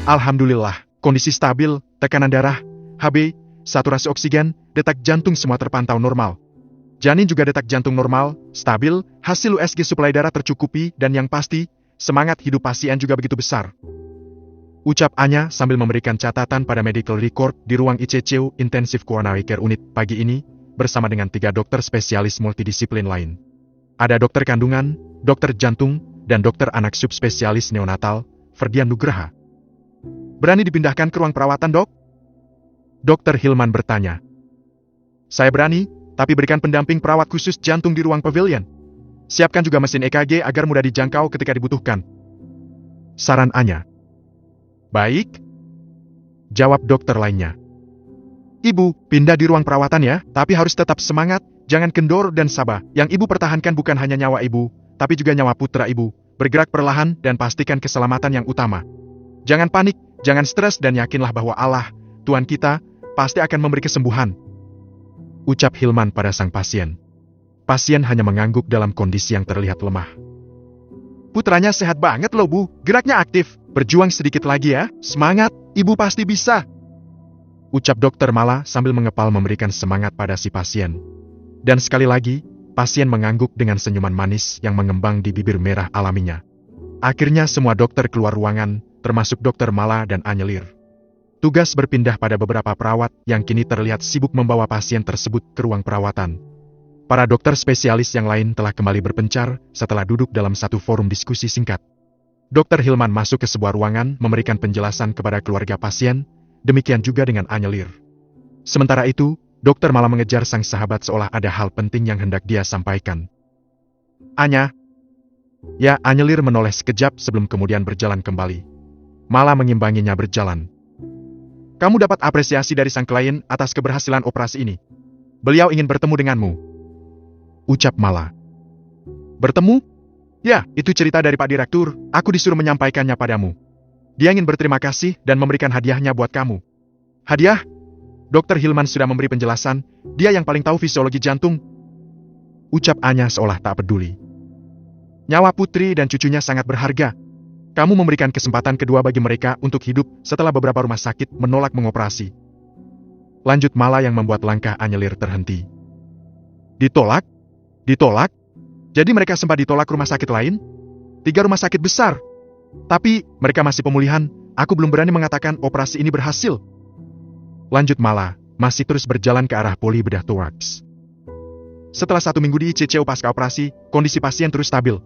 Alhamdulillah, kondisi stabil, tekanan darah, HB, saturasi oksigen, detak jantung semua terpantau normal. Janin juga detak jantung normal, stabil, hasil USG suplai darah tercukupi, dan yang pasti, semangat hidup pasien juga begitu besar. Ucap Anya sambil memberikan catatan pada medical record di ruang ICCU Intensive Coronary Care Unit pagi ini, bersama dengan 3 dokter spesialis multidisiplin lain. Ada dokter kandungan, dokter jantung, dan dokter anak subspesialis neonatal, Ferdian Nugraha. Berani dipindahkan ke ruang perawatan, dok? Dokter Hilman bertanya. Saya berani, tapi berikan pendamping perawat khusus jantung di ruang pavilion. Siapkan juga mesin EKG agar mudah dijangkau ketika dibutuhkan. Saran Anya. Baik. Jawab dokter lainnya. Ibu, pindah di ruang perawatan ya, tapi harus tetap semangat, jangan kendor dan sabar. Yang ibu pertahankan bukan hanya nyawa ibu, tapi juga nyawa putra ibu. Bergerak perlahan dan pastikan keselamatan yang utama. Jangan panik, jangan stres dan yakinlah bahwa Allah, Tuhan kita, pasti akan memberi kesembuhan. Ucap Hilman pada sang pasien. Pasien hanya mengangguk dalam kondisi yang terlihat lemah. Putranya sehat banget loh, Bu. Geraknya aktif. Berjuang sedikit lagi ya. Semangat, ibu pasti bisa. Ucap dokter Mala sambil mengepal memberikan semangat pada si pasien. Dan sekali lagi, pasien mengangguk dengan senyuman manis yang mengembang di bibir merah alaminya. Akhirnya semua dokter keluar ruangan, termasuk dokter Mala dan Anyelir. Tugas berpindah pada beberapa perawat yang kini terlihat sibuk membawa pasien tersebut ke ruang perawatan. Para dokter spesialis yang lain telah kembali berpencar setelah duduk dalam satu forum diskusi singkat. Dokter Hilman masuk ke sebuah ruangan memberikan penjelasan kepada keluarga pasien, demikian juga dengan Anyelir. Sementara itu, dokter malah mengejar sang sahabat seolah ada hal penting yang hendak dia sampaikan. Anya. Ya, Anyelir menoleh sekejap sebelum kemudian berjalan kembali. Malah mengimbanginya berjalan. Kamu dapat apresiasi dari sang klien atas keberhasilan operasi ini. Beliau ingin bertemu denganmu. Ucap Mala. Bertemu? Ya, itu cerita dari Pak Direktur, aku disuruh menyampaikannya padamu. Dia ingin berterima kasih dan memberikan hadiahnya buat kamu. Hadiah? Dokter Hilman sudah memberi penjelasan, dia yang paling tahu fisiologi jantung. Ucap Anya seolah tak peduli. Nyawa putri dan cucunya sangat berharga. Kamu memberikan kesempatan kedua bagi mereka untuk hidup setelah beberapa rumah sakit menolak mengoperasi. Lanjut Mala yang membuat langkah Anyelir terhenti. Ditolak? Ditolak? Jadi mereka sempat ditolak rumah sakit lain? 3 rumah sakit besar. Tapi, mereka masih pemulihan, aku belum berani mengatakan operasi ini berhasil. Lanjut Mala, masih terus berjalan ke arah poli bedah toraks. Setelah 1 minggu di ICCU pasca operasi, kondisi pasien terus stabil.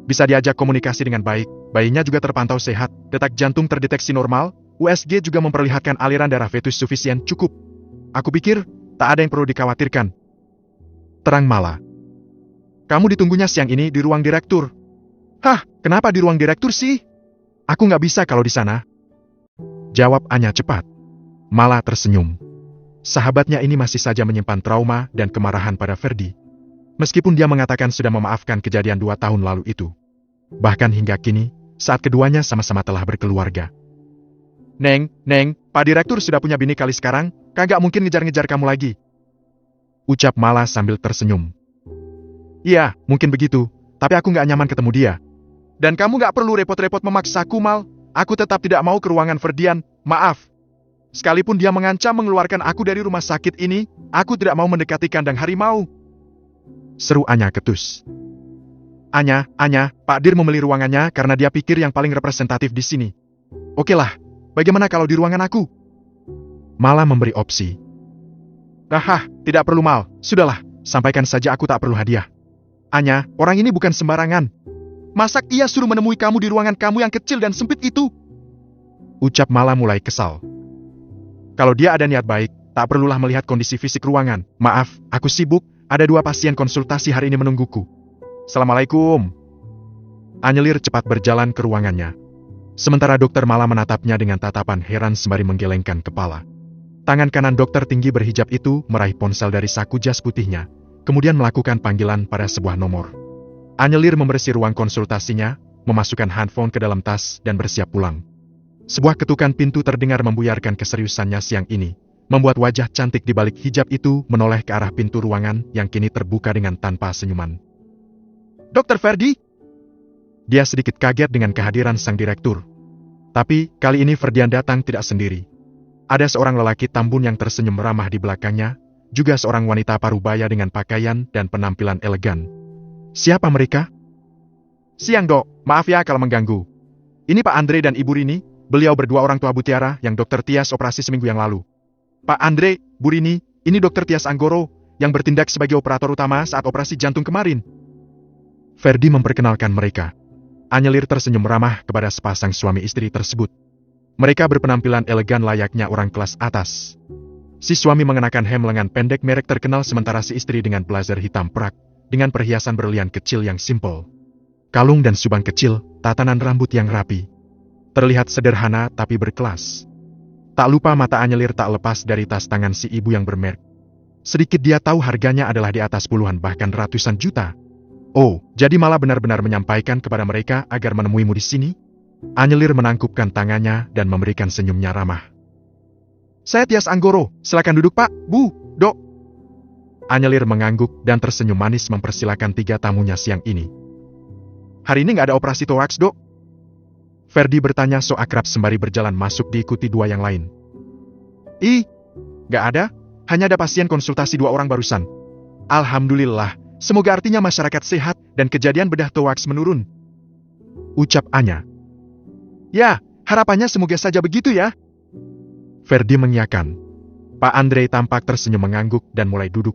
Bisa diajak komunikasi dengan baik, bayinya juga terpantau sehat, detak jantung terdeteksi normal, USG juga memperlihatkan aliran darah fetus sufisien cukup. Aku pikir, tak ada yang perlu dikhawatirkan. Terang Mala. Kamu ditunggunya siang ini di ruang direktur. Hah, kenapa di ruang direktur sih? Aku nggak bisa kalau di sana. Jawab Anya cepat. Mala tersenyum. Sahabatnya ini masih saja menyimpan trauma dan kemarahan pada Ferdi. Meskipun dia mengatakan sudah memaafkan kejadian 2 tahun lalu itu. Bahkan hingga kini, saat keduanya sama-sama telah berkeluarga. Neng, Pak Direktur sudah punya bini kali sekarang, kagak mungkin ngejar-ngejar kamu lagi. Ucap Mala sambil tersenyum. Iya, mungkin begitu, tapi aku nggak nyaman ketemu dia. Dan kamu nggak perlu repot-repot memaksaku, Mal. Aku tetap tidak mau ke ruangan Ferdian, maaf. Sekalipun dia mengancam mengeluarkan aku dari rumah sakit ini, aku tidak mau mendekati kandang harimau. Seru Anya ketus. Anya, Pak Dir memilih ruangannya karena dia pikir yang paling representatif di sini. Oke lah, bagaimana kalau di ruangan aku? Mala memberi opsi. Tidak perlu Mal, sudahlah, sampaikan saja aku tak perlu hadiah. Anya, orang ini bukan sembarangan. Masak ia suruh menemui kamu di ruangan kamu yang kecil dan sempit itu? Ucap Mala mulai kesal. Kalau dia ada niat baik, tak perlulah melihat kondisi fisik ruangan. Maaf, aku sibuk, ada 2 pasien konsultasi hari ini menungguku. Assalamualaikum. Anyelir cepat berjalan ke ruangannya. Sementara dokter Mala menatapnya dengan tatapan heran sembari menggelengkan kepala. Tangan kanan dokter tinggi berhijab itu meraih ponsel dari saku jas putihnya, kemudian melakukan panggilan pada sebuah nomor. Anyelir membersih ruang konsultasinya, memasukkan handphone ke dalam tas dan bersiap pulang. Sebuah ketukan pintu terdengar membuyarkan keseriusannya siang ini, membuat wajah cantik di balik hijab itu menoleh ke arah pintu ruangan yang kini terbuka dengan tanpa senyuman. Dokter Ferdi? Dia sedikit kaget dengan kehadiran sang direktur. Tapi, kali ini Ferdian datang tidak sendiri. Ada seorang lelaki tambun yang tersenyum ramah di belakangnya, juga seorang wanita parubaya dengan pakaian dan penampilan elegan. Siapa mereka? Siang, Dok. Maaf ya kalau mengganggu. Ini Pak Andre dan Ibu Rini, beliau berdua orang tua Bu Tiara yang Dokter Tias operasi seminggu yang lalu. Pak Andre, Bu Rini, ini Dokter Tias Anggoro, yang bertindak sebagai operator utama saat operasi jantung kemarin. Ferdi memperkenalkan mereka. Anyelir tersenyum ramah kepada sepasang suami istri tersebut. Mereka berpenampilan elegan layaknya orang kelas atas. Si suami mengenakan hem lengan pendek merek terkenal sementara si istri dengan blazer hitam perak, dengan perhiasan berlian kecil yang simpel. Kalung dan subang kecil, tatanan rambut yang rapi. Terlihat sederhana tapi berkelas. Tak lupa mata Anyelir tak lepas dari tas tangan si ibu yang bermerek. Sedikit dia tahu harganya adalah di atas puluhan bahkan ratusan juta. Oh, jadi malah benar-benar menyampaikan kepada mereka agar menemuimu di sini? Anyelir menangkupkan tangannya dan memberikan senyumnya ramah. Saya Tias Anggoro, silakan duduk Pak, Bu, Dok. Anyelir mengangguk dan tersenyum manis mempersilakan 3 tamunya siang ini. Hari ini nggak ada operasi toraks, Dok? Ferdi bertanya so akrab sembari berjalan masuk diikuti 2 yang lain. Nggak ada, hanya ada pasien konsultasi 2 orang barusan. Alhamdulillah, semoga artinya masyarakat sehat dan kejadian bedah toraks menurun. Ucap Anya. Ya, harapannya semoga saja begitu ya. Ferdi mengiyakan. Pak Andre tampak tersenyum mengangguk dan mulai duduk.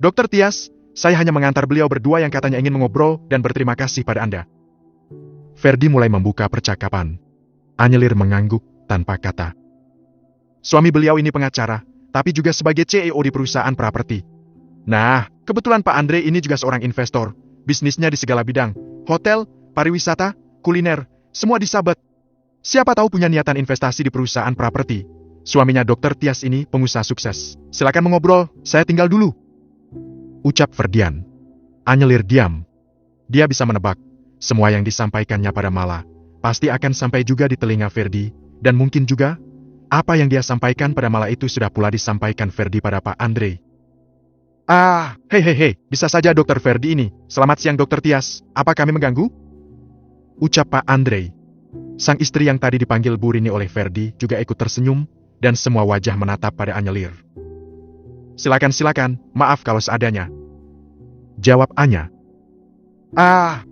Dokter Tias, saya hanya mengantar beliau berdua yang katanya ingin mengobrol dan berterima kasih pada Anda. Ferdi mulai membuka percakapan. Anyelir mengangguk tanpa kata. Suami beliau ini pengacara, tapi juga sebagai CEO di perusahaan properti. Nah, kebetulan Pak Andre ini juga seorang investor. Bisnisnya di segala bidang. Hotel, pariwisata, kuliner, semua disabet. Siapa tahu punya niatan investasi di perusahaan properti. Suaminya Dokter Tias ini pengusaha sukses. Silakan mengobrol, saya tinggal dulu. Ucap Ferdian. Anyelir diam. Dia bisa menebak. Semua yang disampaikannya pada Mala pasti akan sampai juga di telinga Ferdi. Dan mungkin juga, apa yang dia sampaikan pada Mala itu sudah pula disampaikan Ferdi pada Pak Andre. Hei, bisa saja Dokter Ferdi ini. Selamat siang Dokter Tias, apa kami mengganggu? Ucap Pak Andre. Sang istri yang tadi dipanggil Bu Rini oleh Ferdi juga ikut tersenyum, dan semua wajah menatap pada Anyelir. Silakan, maaf kalau seadanya. Jawab Anya.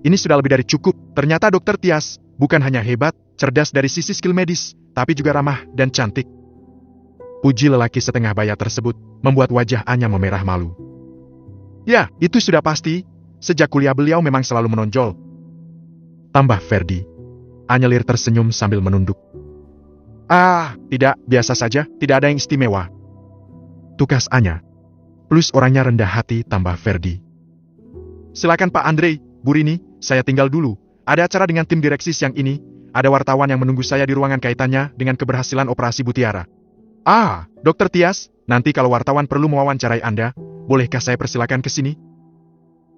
Ini sudah lebih dari cukup. Ternyata Dokter Tias bukan hanya hebat, cerdas dari sisi skill medis, tapi juga ramah dan cantik. Puji lelaki setengah baya tersebut membuat wajah Anya memerah malu. Ya, itu sudah pasti. Sejak kuliah beliau memang selalu menonjol. Tambah Ferdi. Anyelir tersenyum sambil menunduk. Tidak, biasa saja, tidak ada yang istimewa. Tukas Anya. Plus orangnya rendah hati tambah Ferdi. Silakan Pak Andre, Bu Rini, saya tinggal dulu. Ada acara dengan tim direksi siang ini. Ada wartawan yang menunggu saya di ruangan kaitannya dengan keberhasilan operasi Bu Tiara. Dokter Tias, nanti kalau wartawan perlu mewawancarai Anda, bolehkah saya persilakan ke sini?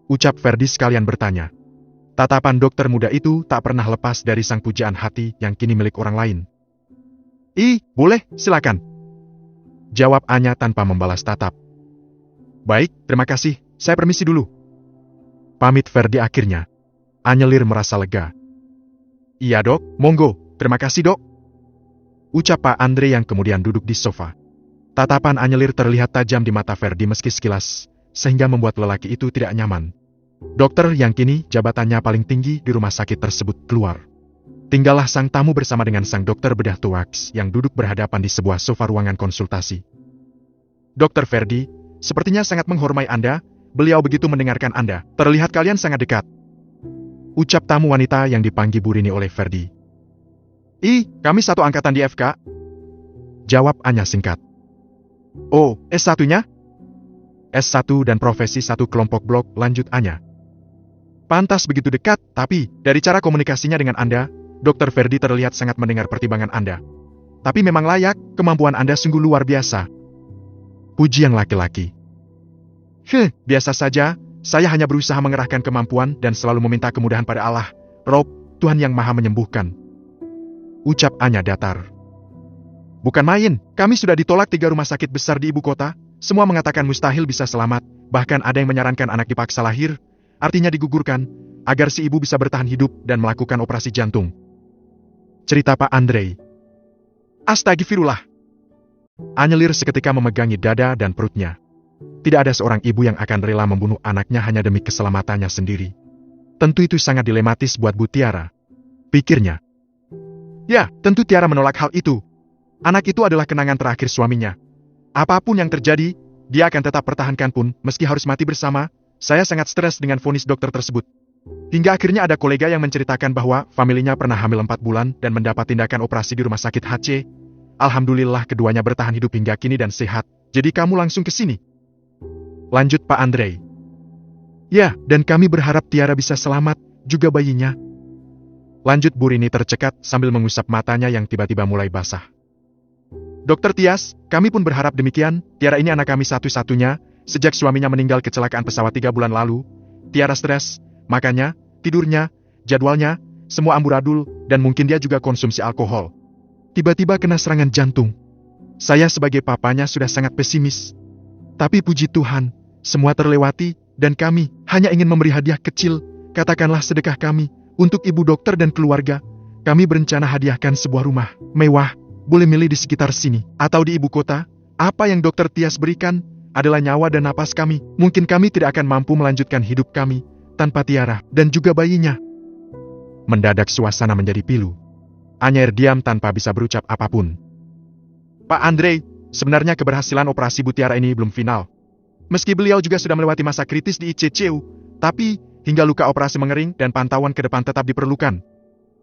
Ucap Ferdi sekalian bertanya. Tatapan dokter muda itu tak pernah lepas dari sang pujaan hati yang kini milik orang lain. Boleh, silakan. Jawab Anya tanpa membalas tatap. Baik, terima kasih, saya permisi dulu. Pamit Ferdi akhirnya. Anyelir merasa lega. Iya Dok, monggo, terima kasih Dok. Ucap Pak Andre yang kemudian duduk di sofa. Tatapan Anyelir terlihat tajam di mata Ferdi meski sekilas, sehingga membuat lelaki itu tidak nyaman. Dokter yang kini jabatannya paling tinggi di rumah sakit tersebut keluar. Tinggallah sang tamu bersama dengan sang dokter bedah toraks yang duduk berhadapan di sebuah sofa ruangan konsultasi. Dokter Ferdi, sepertinya sangat menghormati Anda, beliau begitu mendengarkan Anda, terlihat kalian sangat dekat. Ucap tamu wanita yang dipanggil Bu Rini oleh Ferdi. Kami satu angkatan di FK. Jawab Anya singkat. Oh, S1-nya? S1 dan profesi satu kelompok blok, lanjut Anya. Pantas begitu dekat, tapi dari cara komunikasinya dengan Anda, Dokter Ferdi terlihat sangat mendengar pertimbangan Anda. Tapi memang layak, kemampuan Anda sungguh luar biasa. Pujian laki-laki. Biasa saja, saya hanya berusaha mengerahkan kemampuan dan selalu meminta kemudahan pada Allah, Rob, Tuhan yang maha menyembuhkan. Ucap Anya datar. Bukan main, kami sudah ditolak 3 rumah sakit besar di ibu kota, semua mengatakan mustahil bisa selamat, bahkan ada yang menyarankan anak dipaksa lahir, artinya digugurkan, agar si ibu bisa bertahan hidup dan melakukan operasi jantung. cerita Pak Andre. Astagfirullah. Anyelir seketika memegangi dada dan perutnya. Tidak ada seorang ibu yang akan rela membunuh anaknya hanya demi keselamatannya sendiri. Tentu itu sangat dilematis buat Bu Tiara. Pikirnya. Ya, tentu Tiara menolak hal itu. Anak itu adalah kenangan terakhir suaminya. Apapun yang terjadi, dia akan tetap pertahankan pun, meski harus mati bersama. Saya sangat stres dengan vonis dokter tersebut. Hingga akhirnya ada kolega yang menceritakan bahwa familinya pernah hamil 4 bulan dan mendapat tindakan operasi di rumah sakit HC. Alhamdulillah keduanya bertahan hidup hingga kini dan sehat. Jadi kamu langsung ke sini. Lanjut Pak Andre. Ya, dan kami berharap Tiara bisa selamat, juga bayinya. Lanjut Bu Rini tercekat sambil mengusap matanya yang tiba-tiba mulai basah. Dokter Tias, kami pun berharap demikian. Tiara ini anak kami satu-satunya. Sejak suaminya meninggal kecelakaan pesawat 3 bulan lalu, Tiara stres, makanya, tidurnya, jadwalnya, semua amburadul, dan mungkin dia juga konsumsi alkohol. Tiba-tiba kena serangan jantung. Saya sebagai papanya sudah sangat pesimis. Tapi puji Tuhan, semua terlewati, dan kami hanya ingin memberi hadiah kecil, katakanlah sedekah kami, untuk ibu dokter dan keluarga. Kami berencana hadiahkan sebuah rumah mewah. Boleh milih di sekitar sini, atau di ibu kota. Apa yang dokter Tias berikan adalah nyawa dan napas kami. Mungkin kami tidak akan mampu melanjutkan hidup kami tanpa Tiara dan juga bayinya. Mendadak suasana menjadi pilu. Anyer diam tanpa bisa berucap apapun. Pak Andre, sebenarnya keberhasilan operasi Bu Tiara ini belum final. Meski beliau juga sudah melewati masa kritis di ICCU, tapi hingga luka operasi mengering dan pantauan ke depan tetap diperlukan.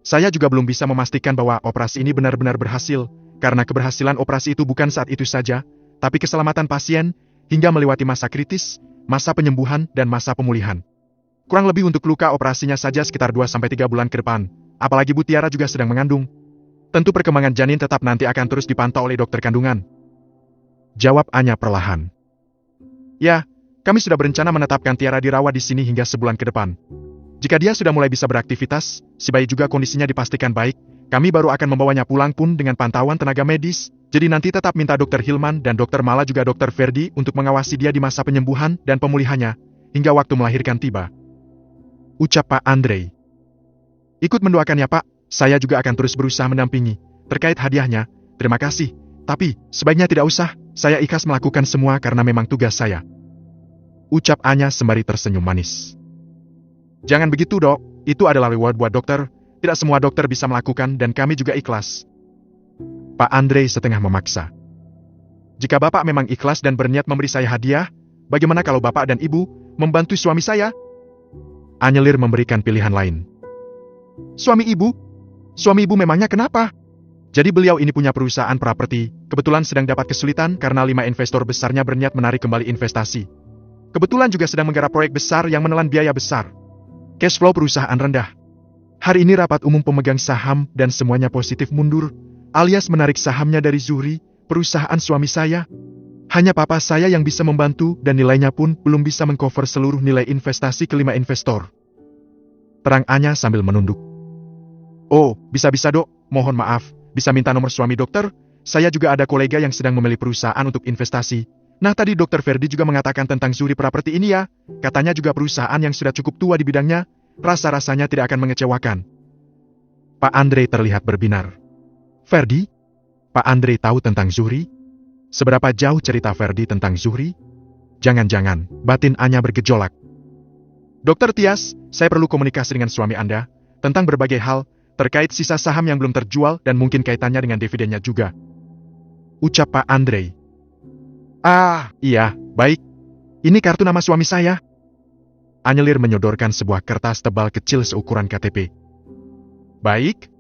Saya juga belum bisa memastikan bahwa operasi ini benar-benar berhasil, karena keberhasilan operasi itu bukan saat itu saja, tapi keselamatan pasien, hingga melewati masa kritis, masa penyembuhan, dan masa pemulihan. Kurang lebih untuk luka operasinya saja sekitar 2-3 bulan ke depan, apalagi Bu Tiara juga sedang mengandung. Tentu perkembangan janin tetap nanti akan terus dipantau oleh dokter kandungan. Jawab Anya perlahan. Ya, kami sudah berencana menetapkan Tiara dirawat di sini hingga sebulan ke depan. Jika dia sudah mulai bisa beraktivitas, si bayi juga kondisinya dipastikan baik, kami baru akan membawanya pulang pun dengan pantauan tenaga medis, jadi nanti tetap minta dokter Hilman dan dokter Mala juga dokter Ferdi untuk mengawasi dia di masa penyembuhan dan pemulihannya, hingga waktu melahirkan tiba. Ucap Pak Andre. Ikut mendoakan ya Pak, saya juga akan terus berusaha mendampingi. Terkait hadiahnya, terima kasih, tapi sebaiknya tidak usah, saya ikhlas melakukan semua karena memang tugas saya. Ucap Anya sembari tersenyum manis. Jangan begitu dok, itu adalah reward buat dokter, tidak semua dokter bisa melakukan dan kami juga ikhlas. Pak Andre setengah memaksa. Jika Bapak memang ikhlas dan berniat memberi saya hadiah, bagaimana kalau Bapak dan Ibu membantu suami saya? Anyelir memberikan pilihan lain. Suami Ibu? Suami Ibu memangnya kenapa? Jadi beliau ini punya perusahaan properti, kebetulan sedang dapat kesulitan karena 5 investor besarnya berniat menarik kembali investasi. Kebetulan juga sedang menggarap proyek besar yang menelan biaya besar. Cash flow perusahaan rendah. Hari ini rapat umum pemegang saham dan semuanya positif mundur, alias menarik sahamnya dari Zuhri, perusahaan suami saya. Hanya papa saya yang bisa membantu dan nilainya pun belum bisa mengcover seluruh nilai investasi ke 5 investor. Terang Anya sambil menunduk. Oh, bisa-bisa dok, mohon maaf, bisa minta nomor suami dokter? Saya juga ada kolega yang sedang memilih perusahaan untuk investasi. Nah tadi dokter Ferdi juga mengatakan tentang Zuhri Property ini ya, katanya juga perusahaan yang sudah cukup tua di bidangnya, rasa-rasanya tidak akan mengecewakan. Pak Andre terlihat berbinar. Ferdi? Pak Andre tahu tentang Zuhri? Seberapa jauh cerita Ferdi tentang Zuhri? Jangan-jangan, batin Anya bergejolak. Dokter Tias, saya perlu komunikasi dengan suami Anda, tentang berbagai hal, terkait sisa saham yang belum terjual dan mungkin kaitannya dengan dividennya juga. Ucap Pak Andre. Ah, iya, baik. Ini kartu nama suami saya. Anyelir menyodorkan sebuah kertas tebal kecil seukuran KTP. Baik,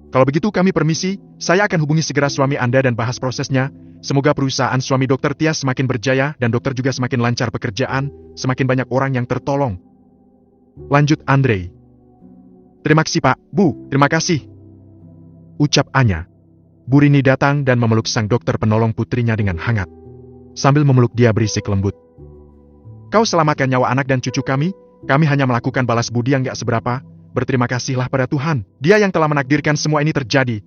kalau begitu kami permisi, saya akan hubungi segera suami Anda dan bahas prosesnya. Semoga perusahaan suami Dokter Tias semakin berjaya dan dokter juga semakin lancar pekerjaan, semakin banyak orang yang tertolong. Lanjut Andre. Terima kasih Pak, Bu, terima kasih. Ucap Anya. Bu Rini datang dan memeluk sang dokter penolong putrinya dengan hangat. Sambil memeluk dia berisik lembut. Kau selamatkan nyawa anak dan cucu kami hanya melakukan balas budi yang gak seberapa, berterima kasihlah pada Tuhan, Dia yang telah menakdirkan semua ini terjadi.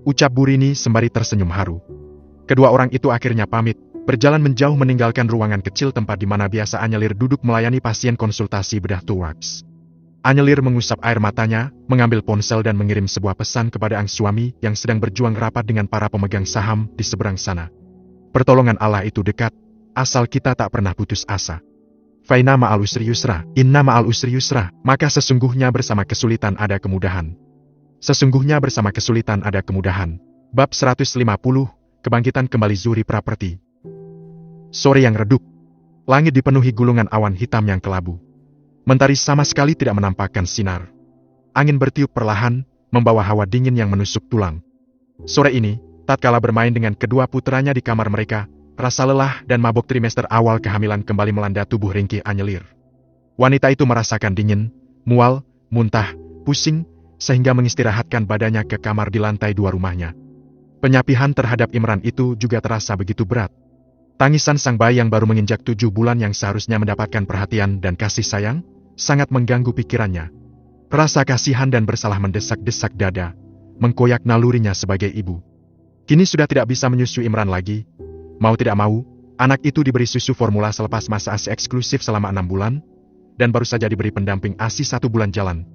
Ucap Bu Rini sembari tersenyum haru. Kedua orang itu akhirnya pamit, berjalan menjauh meninggalkan ruangan kecil tempat di mana biasa Anyelir duduk melayani pasien konsultasi bedah thorax. Anyelir mengusap air matanya, mengambil ponsel dan mengirim sebuah pesan kepada ang suami yang sedang berjuang rapat dengan para pemegang saham di seberang sana. Pertolongan Allah itu dekat, asal kita tak pernah putus asa. Faina ma'al usri yusra, inna ma'al usri yusra, maka sesungguhnya bersama kesulitan ada kemudahan. Sesungguhnya bersama kesulitan ada kemudahan. Bab 150, Kebangkitan kembali Zuhri Property. Sore yang redup. Langit dipenuhi gulungan awan hitam yang kelabu. Mentari sama sekali tidak menampakkan sinar. Angin bertiup perlahan, membawa hawa dingin yang menusuk tulang. Sore ini, tatkala bermain dengan kedua putranya di kamar mereka, rasa lelah dan mabuk trimester awal kehamilan kembali melanda tubuh ringkih Anyelir. Wanita itu merasakan dingin, mual, muntah, pusing, sehingga mengistirahatkan badannya ke kamar di lantai 2 rumahnya. Penyapihan terhadap Imran itu juga terasa begitu berat. Tangisan sang bayi yang baru menginjak 7 bulan yang seharusnya mendapatkan perhatian dan kasih sayang, sangat mengganggu pikirannya. Rasa kasihan dan bersalah mendesak-desak dada, mengkoyak nalurinya sebagai ibu. Kini sudah tidak bisa menyusui Imran lagi. Mau tidak mau, anak itu diberi susu formula selepas masa ASI eksklusif selama 6 bulan, dan baru saja diberi pendamping ASI 1 bulan jalan.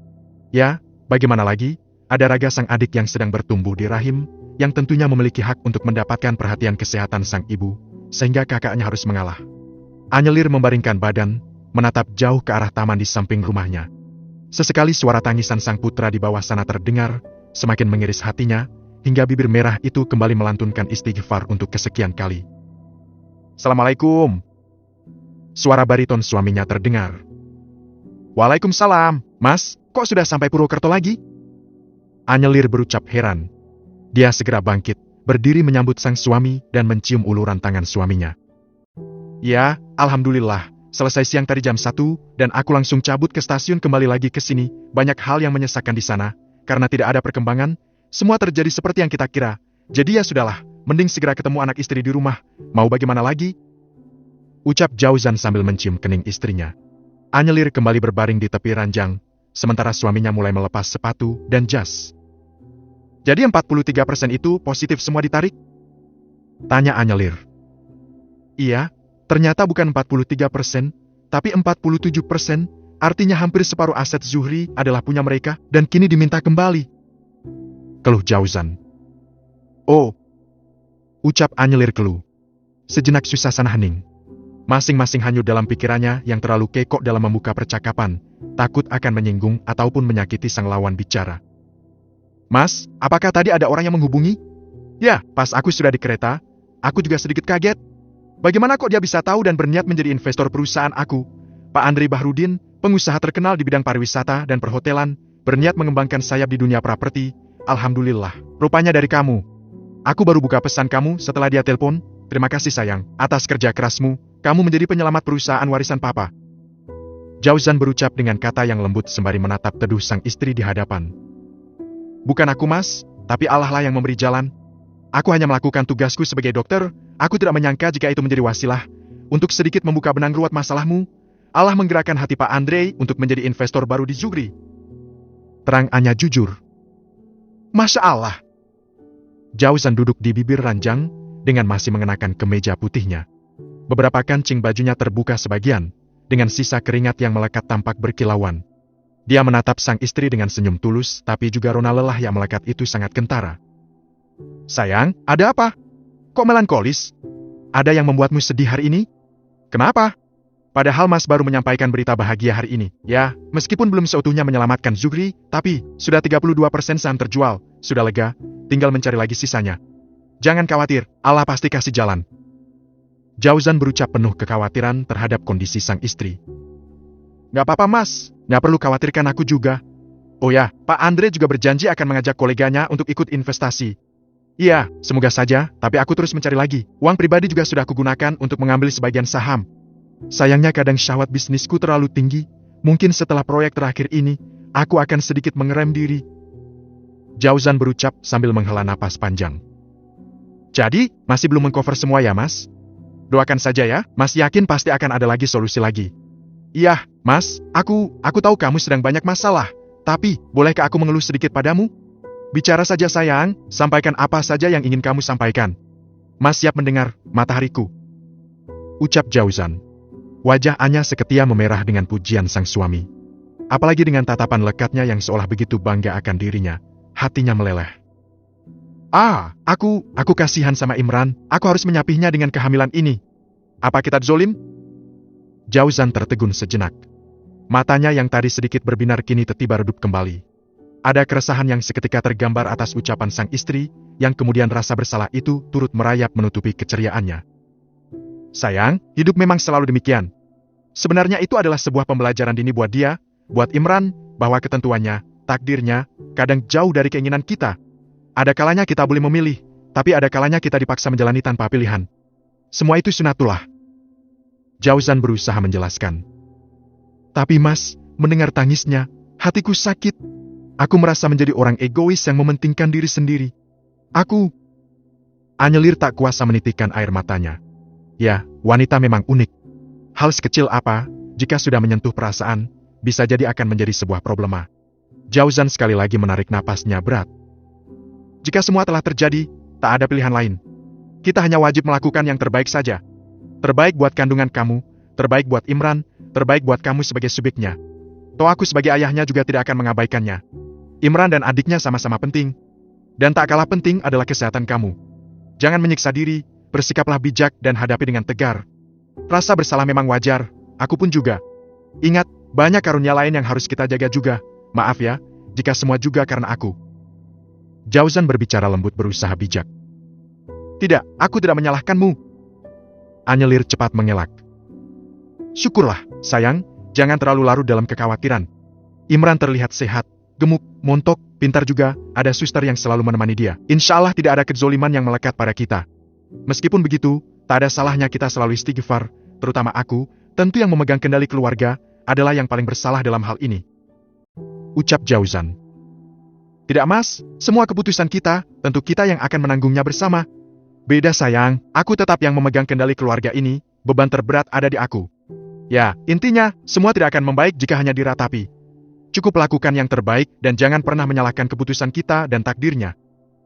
Ya, bagaimana lagi, ada raga sang adik yang sedang bertumbuh di rahim, yang tentunya memiliki hak untuk mendapatkan perhatian kesehatan sang ibu, sehingga kakaknya harus mengalah. Anyelir membaringkan badan, menatap jauh ke arah taman di samping rumahnya. Sesekali suara tangisan sang putra di bawah sana terdengar, semakin mengiris hatinya, hingga bibir merah itu kembali melantunkan istighfar untuk kesekian kali. Assalamualaikum. Suara bariton suaminya terdengar. Waalaikumsalam, Mas, kok sudah sampai Purwokerto lagi? Anyelir berucap heran. Dia segera bangkit, berdiri menyambut sang suami dan mencium uluran tangan suaminya. Ya, alhamdulillah. Selesai siang tadi jam 1, dan aku langsung cabut ke stasiun kembali lagi ke sini. Banyak hal yang menyesakan di sana, karena tidak ada perkembangan. Semua terjadi seperti yang kita kira. Jadi ya sudahlah, mending segera ketemu anak istri di rumah. Mau bagaimana lagi? Ucap Jauzan sambil mencium kening istrinya. Anyelir kembali berbaring di tepi ranjang, sementara suaminya mulai melepas sepatu dan jas. Jadi 43% itu positif semua ditarik? Tanya Anyelir. Iya. Ternyata bukan 43%, tapi 47%, artinya hampir separuh aset Zuhri adalah punya mereka, dan kini diminta kembali. Keluh Jauzan. Oh, ucap Anyelir keluh. Sejenak Suasana hening. Masing-masing hanyut dalam pikirannya yang terlalu kekok dalam membuka percakapan, takut akan menyinggung ataupun menyakiti sang lawan bicara. Mas, apakah tadi ada orang yang menghubungi? Ya, pas aku sudah di kereta, aku juga sedikit kaget. Bagaimana kok dia bisa tahu dan berniat menjadi investor perusahaan aku? Pak Andre Bahrudin, pengusaha terkenal di bidang pariwisata dan perhotelan, berniat mengembangkan sayap di dunia properti. Alhamdulillah, rupanya dari kamu. Aku baru buka pesan kamu setelah dia telepon. Terima kasih sayang, atas kerja kerasmu, kamu menjadi penyelamat perusahaan warisan papa. Jauzan berucap dengan kata yang lembut sembari menatap teduh sang istri di hadapan. Bukan aku mas, tapi Allah lah yang memberi jalan. Aku hanya melakukan tugasku sebagai dokter. Aku tidak menyangka jika itu menjadi wasilah untuk sedikit membuka benang ruwet masalahmu. Allah menggerakkan hati Pak Andre untuk menjadi investor baru di Zuhri. Terang Anya jujur. Masya Allah. Jauzan duduk di bibir ranjang dengan masih mengenakan kemeja putihnya. Beberapa kancing bajunya terbuka sebagian, dengan sisa keringat yang melekat tampak berkilauan. Dia menatap sang istri dengan senyum tulus, tapi juga rona lelah yang melekat itu sangat kentara. Sayang, ada apa? Kok melankolis? Ada yang membuatmu sedih hari ini? Kenapa? Padahal Mas baru menyampaikan berita bahagia hari ini. Ya, meskipun belum seutuhnya menyelamatkan Zuhri, tapi sudah 32% saham terjual. Sudah lega, tinggal mencari lagi sisanya. Jangan khawatir, Allah pasti kasih jalan. Jauzan berucap penuh kekhawatiran terhadap kondisi sang istri. Gak apa-apa Mas, gak perlu khawatirkan aku juga. Oh ya, Pak Andre juga berjanji akan mengajak koleganya untuk ikut investasi. Iya, semoga saja, tapi aku terus mencari lagi. Uang pribadi juga sudah kugunakan untuk mengambil sebagian saham. Sayangnya kadang syahwat bisnisku terlalu tinggi. Mungkin setelah proyek terakhir ini, aku akan sedikit mengerem diri. Jauzan berucap sambil menghela napas panjang. Jadi, masih belum mengcover semua ya Mas? Doakan saja ya, Mas yakin pasti akan ada lagi solusi lagi. Iya, Mas, aku tahu kamu sedang banyak masalah. Tapi, bolehkah aku mengeluh sedikit padamu? Bicara saja sayang, sampaikan apa saja yang ingin kamu sampaikan. Mas siap mendengar, matahariku. Ucap Jauzan. Wajah Anya seketia memerah dengan pujian sang suami. Apalagi dengan tatapan lekatnya yang seolah begitu bangga akan dirinya, hatinya meleleh. Aku kasihan sama Imran, aku harus menyapihnya dengan kehamilan ini. Apa kita zolim? Jauzan tertegun sejenak. Matanya yang tadi sedikit berbinar kini tiba-tiba redup kembali. Ada keresahan yang seketika tergambar atas ucapan sang istri, yang kemudian rasa bersalah itu turut merayap menutupi keceriaannya. Sayang, hidup memang selalu demikian. Sebenarnya itu adalah sebuah pembelajaran dini buat dia, buat Imran, bahwa ketentuannya, takdirnya, kadang jauh dari keinginan kita. Ada kalanya kita boleh memilih, tapi ada kalanya kita dipaksa menjalani tanpa pilihan. Semua itu sunatullah. Jauzan berusaha menjelaskan. Tapi Mas, mendengar tangisnya, hatiku sakit. Aku merasa menjadi orang egois yang mementingkan diri sendiri. Anyelir tak kuasa menitikkan air matanya. Ya, wanita memang unik. Hal sekecil apa, jika sudah menyentuh perasaan, bisa jadi akan menjadi sebuah problema. Jauzan sekali lagi menarik napasnya berat. Jika semua telah terjadi, tak ada pilihan lain. Kita hanya wajib melakukan yang terbaik saja. Terbaik buat kandungan kamu, terbaik buat Imran, terbaik buat kamu sebagai subjeknya. Toh aku sebagai ayahnya juga tidak akan mengabaikannya. Imran dan adiknya sama-sama penting. Dan tak kalah penting adalah kesehatan kamu. Jangan menyiksa diri, bersikaplah bijak dan hadapi dengan tegar. Rasa bersalah memang wajar, aku pun juga. Ingat, banyak karunia lain yang harus kita jaga juga. Maaf ya, jika semua juga karena aku. Jauzan berbicara lembut berusaha bijak. Tidak, aku tidak menyalahkanmu. Anyelir cepat mengelak. Syukurlah, sayang, jangan terlalu larut dalam kekhawatiran. Imran terlihat sehat, gemuk, montok, pintar juga, ada suster yang selalu menemani dia. Insya Allah tidak ada kezoliman yang melekat pada kita. Meskipun begitu, tak ada salahnya kita selalu istighfar, terutama aku, tentu yang memegang kendali keluarga, adalah yang paling bersalah dalam hal ini. Ucap Jauzan. Tidak Mas, semua keputusan kita, tentu kita yang akan menanggungnya bersama. Beda sayang, aku tetap yang memegang kendali keluarga ini, beban terberat ada di aku. Ya, intinya, semua tidak akan membaik jika hanya diratapi. Cukup lakukan yang terbaik dan jangan pernah menyalahkan keputusan kita dan takdirnya.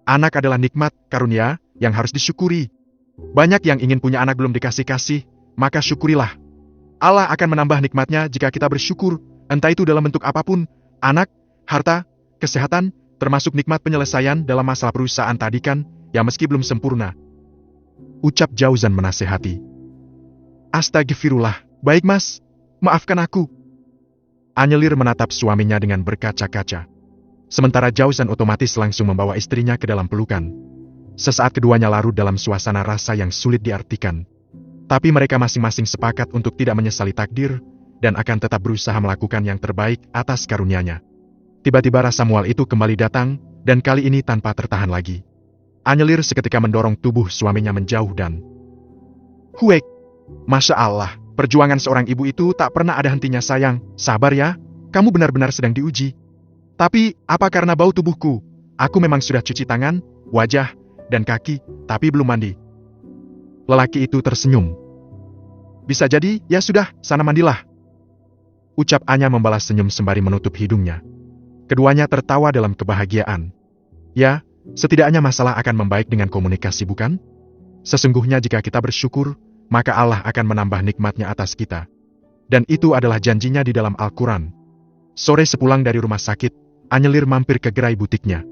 Anak adalah nikmat, karunia, yang harus disyukuri. Banyak yang ingin punya anak belum dikasih-kasih, maka syukurilah. Allah akan menambah nikmatnya jika kita bersyukur, entah itu dalam bentuk apapun, anak, harta, kesehatan, termasuk nikmat penyelesaian dalam masalah perusahaan tadi kan, ya meski belum sempurna. Ucap Jauzan menasehati. Astagfirullah, baik Mas, maafkan aku. Anyelir menatap suaminya dengan berkaca-kaca. Sementara Jauzan otomatis langsung membawa istrinya ke dalam pelukan. Sesaat keduanya larut dalam suasana rasa yang sulit diartikan. Tapi mereka masing-masing sepakat untuk tidak menyesali takdir, dan akan tetap berusaha melakukan yang terbaik atas karunia-Nya. Tiba-tiba rasa mual itu kembali datang, dan kali ini tanpa tertahan lagi. Anyelir seketika mendorong tubuh suaminya menjauh dan... Huek! Masya Allah, perjuangan seorang ibu itu tak pernah ada hentinya sayang. Sabar ya, kamu benar-benar sedang diuji. Tapi, apa karena bau tubuhku? Aku memang sudah cuci tangan, wajah, dan kaki, tapi belum mandi. Lelaki itu tersenyum. Bisa jadi, ya sudah, sana mandilah. Ucap Anya membalas senyum sembari menutup hidungnya. Keduanya tertawa dalam kebahagiaan. Ya, setidaknya masalah akan membaik dengan komunikasi bukan? Sesungguhnya jika kita bersyukur, maka Allah akan menambah nikmatnya atas kita. Dan itu adalah janjinya di dalam Al-Quran. Sore sepulang dari rumah sakit, Anyelir mampir ke gerai butiknya.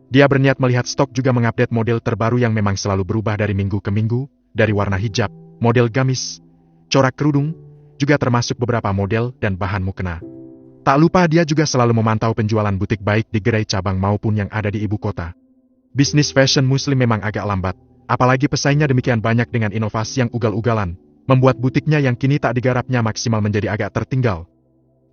Dia berniat melihat stok juga mengupdate model terbaru yang memang selalu berubah dari minggu ke minggu, dari warna hijab, model gamis, corak kerudung, juga termasuk beberapa model dan bahan mukena. Tak lupa dia juga selalu memantau penjualan butik baik di gerai cabang maupun yang ada di ibu kota. Bisnis fashion muslim memang agak lambat, apalagi pesaingnya demikian banyak dengan inovasi yang ugal-ugalan, membuat butiknya yang kini tak digarapnya maksimal menjadi agak tertinggal.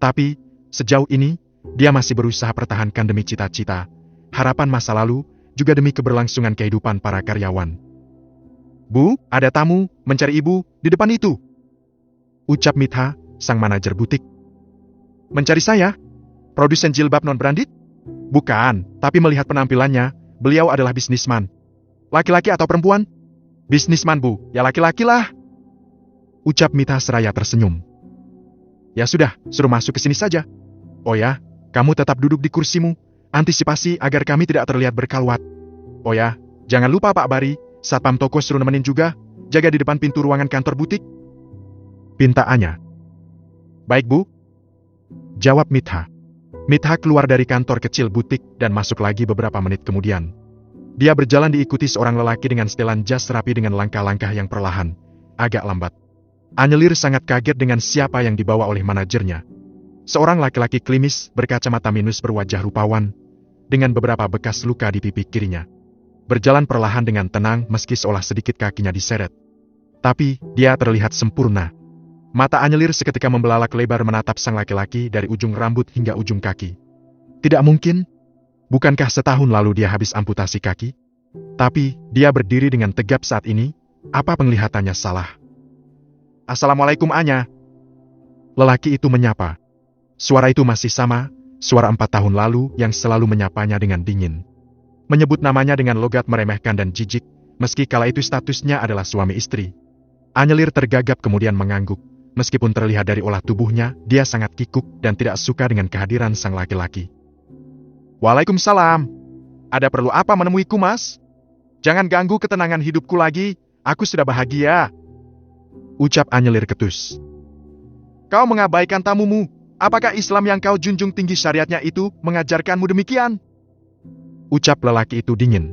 Tapi, sejauh ini, dia masih berusaha pertahankan demi cita-cita, harapan masa lalu, juga demi keberlangsungan kehidupan para karyawan. Bu, ada tamu, mencari ibu, di depan itu. Ucap Mitha, sang manajer butik. Mencari saya? Produsen jilbab non-branded? Bukan, tapi melihat penampilannya, beliau adalah bisnisman. Laki-laki atau perempuan? Bisnisman bu, ya laki-laki lah. Ucap Mitha seraya tersenyum. Ya sudah, suruh masuk ke sini saja. Oh ya, kamu tetap duduk di kursimu, antisipasi agar kami tidak terlihat berkalwat. Oh ya, jangan lupa Pak Bari, satpam toko suruh nemenin juga, jaga di depan pintu ruangan kantor butik. Pinta Anya. Baik bu. Jawab Mitha. Mitha keluar dari kantor kecil butik dan masuk lagi beberapa menit kemudian. Dia berjalan diikuti seorang lelaki dengan setelan jas rapi dengan langkah-langkah yang perlahan, agak lambat. Anyelir sangat kaget dengan siapa yang dibawa oleh manajernya. Seorang laki-laki klimis berkacamata minus berwajah rupawan, dengan beberapa bekas luka di pipi kirinya. Berjalan perlahan dengan tenang meski seolah sedikit kakinya diseret. Tapi, dia terlihat sempurna. Mata Anyelir seketika membelalak lebar menatap sang laki-laki dari ujung rambut hingga ujung kaki. Tidak mungkin. Bukankah setahun lalu dia habis amputasi kaki? Tapi, dia berdiri dengan tegap saat ini. Apa penglihatannya salah? Assalamualaikum Anya. Lelaki itu menyapa. Suara itu masih sama, suara 4 tahun lalu yang selalu menyapanya dengan dingin. Menyebut namanya dengan logat meremehkan dan jijik, meski kala itu statusnya adalah suami istri. Anyelir tergagap kemudian mengangguk. Meskipun terlihat dari olah tubuhnya, dia sangat kikuk dan tidak suka dengan kehadiran sang laki-laki. Waalaikumsalam. Ada perlu apa menemuiku, Mas? Jangan ganggu ketenangan hidupku lagi, aku sudah bahagia. Ucap Anyelir ketus. Kau mengabaikan tamumu. Apakah Islam yang kau junjung tinggi syariatnya itu mengajarkanmu demikian? Ucap lelaki itu dingin,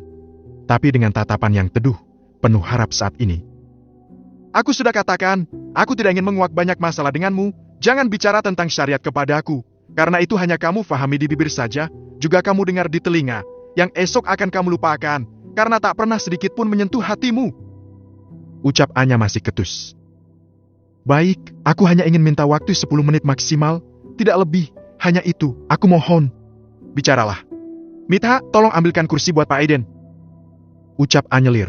tapi dengan tatapan yang teduh, penuh harap saat ini. Aku sudah katakan, aku tidak ingin menguak banyak masalah denganmu, jangan bicara tentang syariat kepada aku, karena itu hanya kamu fahami di bibir saja, juga kamu dengar di telinga, yang esok akan kamu lupakan, karena tak pernah sedikit pun menyentuh hatimu. Ucap Anya masih ketus. Baik, aku hanya ingin minta waktu 10 menit maksimal, tidak lebih, hanya itu, aku mohon. Bicaralah. Mitha, tolong ambilkan kursi buat Pak Aiden. Ucap Anyelir.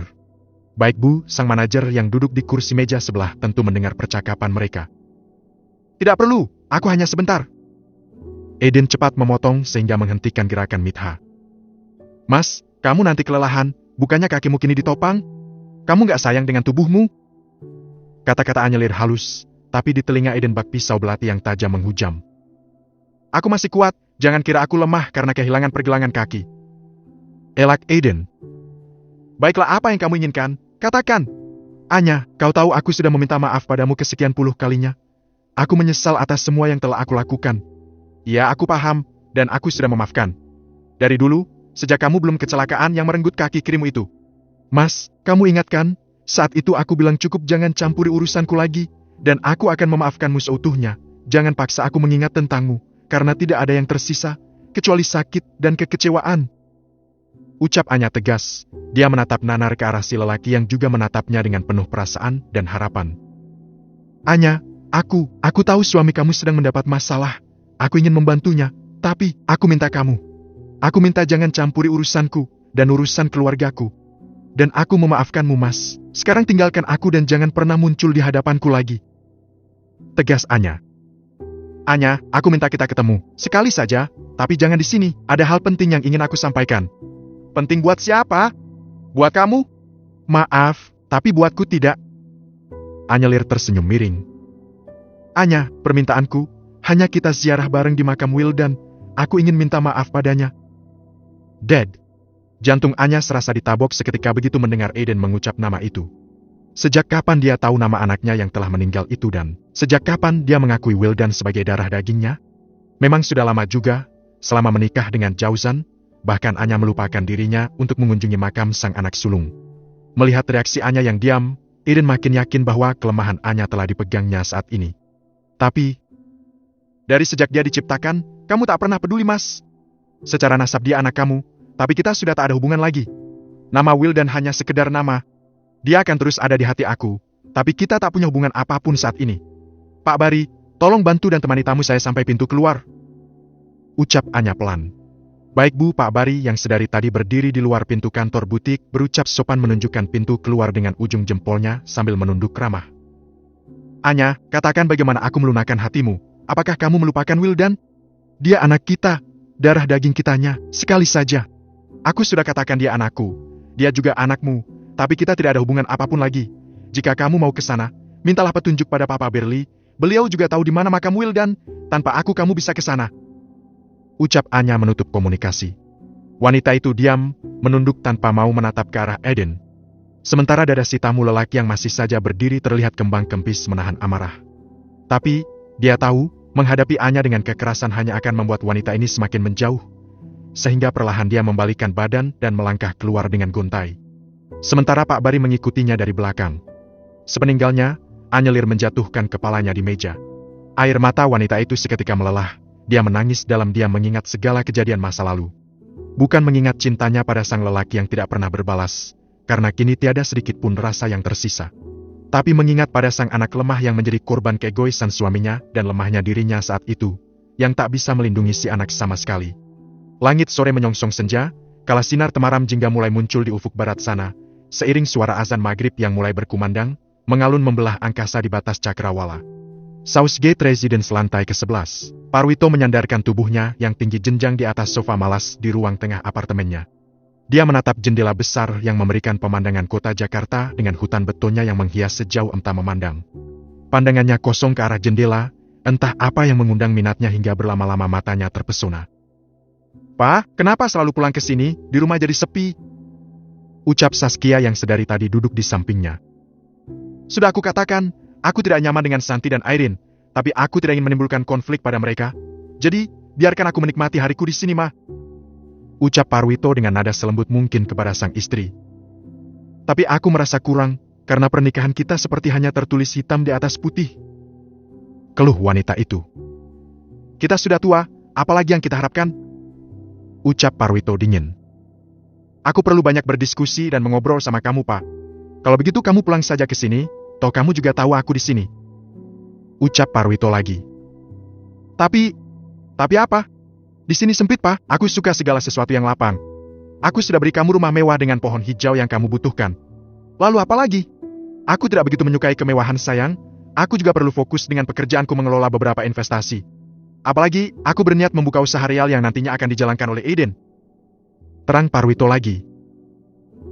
Baik Bu, sang manajer yang duduk di kursi meja sebelah tentu mendengar percakapan mereka. Tidak perlu, aku hanya sebentar. Aiden cepat memotong sehingga menghentikan gerakan Mitha. Mas, kamu nanti kelelahan, bukannya kakimu kini ditopang? Kamu gak sayang dengan tubuhmu? Kata-kata Anyelir halus, tapi di telinga Aiden bak pisau belati yang tajam menghujam. Aku masih kuat, jangan kira aku lemah karena kehilangan pergelangan kaki. Elak Aiden. Baiklah, apa yang kamu inginkan? Katakan. Anya, kau tahu aku sudah meminta maaf padamu kesekian puluh kalinya. Aku menyesal atas semua yang telah aku lakukan. Ya, aku paham, dan aku sudah memaafkan. Dari dulu, sejak kamu belum kecelakaan yang merenggut kaki kirimu itu. Mas, kamu ingat kan? Saat itu aku bilang cukup jangan campuri urusanku lagi, dan aku akan memaafkanmu seutuhnya. Jangan paksa aku mengingat tentangmu, karena tidak ada yang tersisa, kecuali sakit dan kekecewaan. Ucap Anya tegas, dia menatap nanar ke arah si lelaki yang juga menatapnya dengan penuh perasaan dan harapan. Anya, aku tahu suami kamu sedang mendapat masalah. Aku ingin membantunya, tapi aku minta kamu. Aku minta jangan campuri urusanku dan urusan keluargaku. Dan aku memaafkanmu, Mas. Sekarang tinggalkan aku dan jangan pernah muncul di hadapanku lagi. Tegas Anya. Anya, aku minta kita ketemu. Sekali saja, tapi jangan di sini. Ada hal penting yang ingin aku sampaikan. Penting buat siapa? Buat kamu? Maaf, tapi buatku tidak. Anyelir tersenyum miring. Anya, permintaanku, hanya kita ziarah bareng di makam Wildan. Aku ingin minta maaf padanya. Dad. Jantung Anya serasa ditabok seketika begitu mendengar Aiden mengucap nama itu. Sejak kapan dia tahu nama anaknya yang telah meninggal itu dan sejak kapan dia mengakui Wildan sebagai darah dagingnya? Memang sudah lama juga, selama menikah dengan Jauzan, bahkan Anya melupakan dirinya untuk mengunjungi makam sang anak sulung. Melihat reaksi Anya yang diam, Aiden makin yakin bahwa kelemahan Anya telah dipegangnya saat ini. Tapi, dari sejak dia diciptakan, kamu tak pernah peduli, Mas. Secara nasab dia anak kamu, tapi kita sudah tak ada hubungan lagi. Nama Wildan hanya sekedar nama. Dia akan terus ada di hati aku, tapi kita tak punya hubungan apapun saat ini. Pak Bari, tolong bantu dan temani tamu saya sampai pintu keluar. Ucap Anya pelan. Baik Bu, Pak Bari yang sedari tadi berdiri di luar pintu kantor butik berucap sopan menunjukkan pintu keluar dengan ujung jempolnya sambil menunduk ramah. Anya, katakan bagaimana aku melunakkan hatimu. Apakah kamu melupakan Wildan? Dia anak kita, darah daging kitanya, sekali saja. Aku sudah katakan dia anakku, dia juga anakmu, tapi kita tidak ada hubungan apapun lagi. Jika kamu mau ke sana, mintalah petunjuk pada Papa Berli, beliau juga tahu di mana makam Wildan, tanpa aku kamu bisa ke sana. Ucap Anya menutup komunikasi. Wanita itu diam, menunduk tanpa mau menatap ke arah Aiden. Sementara dada si tamu lelaki yang masih saja berdiri terlihat kembang kempis menahan amarah. Tapi, dia tahu, Menghadapi Anya dengan kekerasan hanya akan membuat wanita ini semakin menjauh, sehingga perlahan dia membalikkan badan dan melangkah keluar dengan gontai. Sementara Pak Bari mengikutinya dari belakang. Sepeninggalnya, Anyelir menjatuhkan kepalanya di meja. Air mata wanita itu seketika melelah, dia menangis dalam diam mengingat segala kejadian masa lalu. Bukan mengingat cintanya pada sang lelaki yang tidak pernah berbalas, karena kini tiada sedikit pun rasa yang tersisa. Tapi mengingat pada sang anak lemah yang menjadi korban keegoisan suaminya dan lemahnya dirinya saat itu, yang tak bisa melindungi si anak sama sekali. Langit sore menyongsong senja, kala sinar temaram jingga mulai muncul di ufuk barat sana, seiring suara azan maghrib yang mulai berkumandang, mengalun membelah angkasa di batas cakrawala. Southgate Residence lantai ke-11, Parwito menyandarkan tubuhnya yang tinggi jenjang di atas sofa malas di ruang tengah apartemennya. Dia menatap jendela besar yang memberikan pemandangan kota Jakarta dengan hutan betonnya yang menghias sejauh mata memandang. Pandangannya kosong ke arah jendela, entah apa yang mengundang minatnya hingga berlama-lama matanya terpesona. "Pak, kenapa selalu pulang ke sini? Di rumah jadi sepi," ucap Saskia yang sedari tadi duduk di sampingnya. "Sudah aku katakan, aku tidak nyaman dengan Santi dan Airin, tapi aku tidak ingin menimbulkan konflik pada mereka. Jadi, biarkan aku menikmati hariku di sini, Ma," ucap Parwito dengan nada selembut mungkin kepada sang istri. "Tapi aku merasa kurang, karena pernikahan kita seperti hanya tertulis hitam di atas putih," keluh wanita itu. "Kita sudah tua, apalagi yang kita harapkan?" ucap Parwito dingin. "Aku perlu banyak berdiskusi dan mengobrol sama kamu, Pak. Kalau begitu kamu pulang saja ke sini, toh kamu juga tahu aku di sini," ucap Parwito lagi. Tapi apa? Di sini sempit, Pak. Aku suka segala sesuatu yang lapang. Aku sudah beri kamu rumah mewah dengan pohon hijau yang kamu butuhkan. Lalu apa lagi? Aku tidak begitu menyukai kemewahan, sayang. Aku juga perlu fokus dengan pekerjaanku mengelola beberapa investasi. Apalagi, aku berniat membuka usaha real yang nantinya akan dijalankan oleh Aiden. Terang Parwito lagi.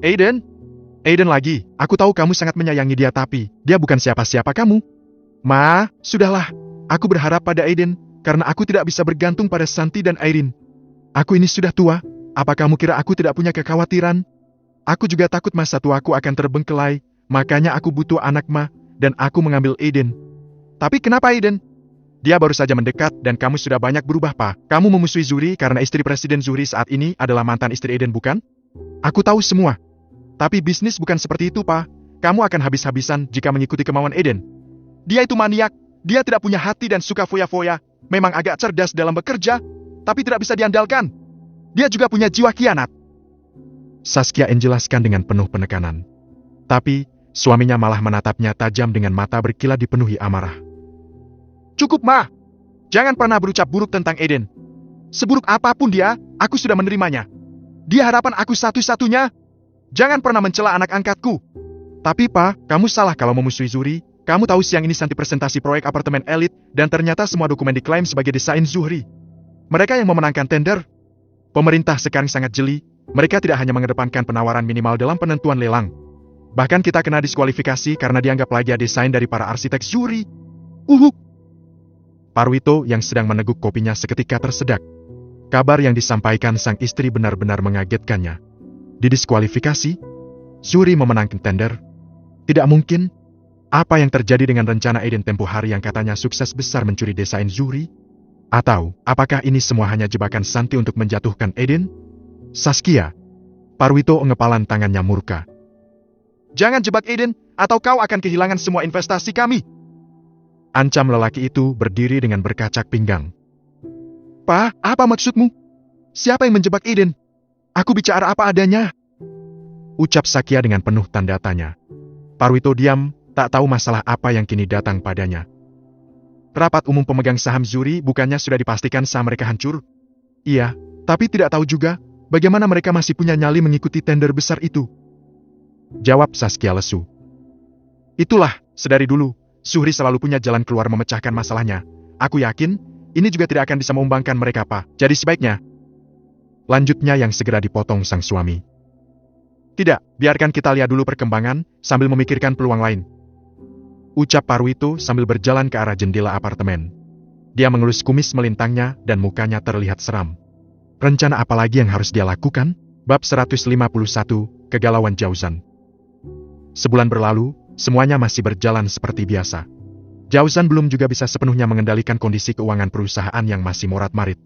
"Aiden? Aiden lagi. Aku tahu kamu sangat menyayangi dia, tapi dia bukan siapa-siapa kamu." "Ma, sudahlah. Aku berharap pada Aiden, karena aku tidak bisa bergantung pada Santi dan Airin. Aku ini sudah tua, apa kamu kira aku tidak punya kekhawatiran? Aku juga takut masa tuaku akan terbengkelai, makanya aku butuh anak, Ma, dan aku mengambil Aiden." "Tapi kenapa Aiden? Dia baru saja mendekat dan kamu sudah banyak berubah, Pak. Kamu memusuhi Zuri karena istri Presiden Zuri saat ini adalah mantan istri Aiden, bukan?" "Aku tahu semua. Tapi bisnis bukan seperti itu, Pak. Kamu akan habis-habisan jika mengikuti kemauan Aiden. Dia itu maniak, dia tidak punya hati dan suka foya-foya. Memang agak cerdas dalam bekerja, tapi tidak bisa diandalkan. Dia juga punya jiwa khianat," Saskia menjelaskan dengan penuh penekanan. Tapi, suaminya malah menatapnya tajam dengan mata berkilat dipenuhi amarah. "Cukup, Ma. Jangan pernah berucap buruk tentang Aiden. Seburuk apapun dia, aku sudah menerimanya. Dia harapan aku satu-satunya. Jangan pernah mencela anak angkatku." "Tapi, Pak, kamu salah kalau memusuhi Zuri. Kamu tahu siang ini Santi presentasi proyek apartemen elit, dan ternyata semua dokumen diklaim sebagai desain Zuhri. Mereka yang memenangkan tender. Pemerintah sekarang sangat jeli, mereka tidak hanya mengedepankan penawaran minimal dalam penentuan lelang. Bahkan kita kena diskualifikasi karena dianggap plagiat desain dari para arsitek Zuhri." Parwito yang sedang meneguk kopinya seketika tersedak. Kabar yang disampaikan sang istri benar-benar mengagetkannya. Didiskualifikasi? Zuhri memenangkan tender? Tidak mungkin. Apa yang terjadi dengan rencana Aiden tempo hari yang katanya sukses besar mencuri desain Zuhri? Atau, apakah ini semua hanya jebakan Santi untuk menjatuhkan Aiden? "Saskia." Parwito ngepalan tangannya murka. "Jangan jebak Aiden, atau kau akan kehilangan semua investasi kami," ancam lelaki itu berdiri dengan berkacak pinggang. "Pa, apa maksudmu? Siapa yang menjebak Aiden? Aku bicara apa adanya," ucap Saskia dengan penuh tanda tanya. Parwito diam, tak tahu masalah apa yang kini datang padanya. Rapat umum pemegang saham Zuri bukannya sudah dipastikan saham mereka hancur? Iya, tapi tidak tahu juga bagaimana mereka masih punya nyali mengikuti tender besar itu, jawab Saskia lesu. "Itulah, sedari dulu, Zuhri selalu punya jalan keluar memecahkan masalahnya. Aku yakin, ini juga tidak akan bisa mengumbangkan mereka, Pak. Jadi sebaiknya," lanjutnya yang segera dipotong sang suami. "Tidak, biarkan kita lihat dulu perkembangan, sambil memikirkan peluang lain," ucap Parwito sambil berjalan ke arah jendela apartemen. Dia mengelus kumis melintangnya dan mukanya terlihat seram. Rencana apa lagi yang harus dia lakukan? Bab 151, Kegalauan Jauzan. Sebulan berlalu, semuanya masih berjalan seperti biasa. Jauzan belum juga bisa sepenuhnya mengendalikan kondisi keuangan perusahaan yang masih morat-marit.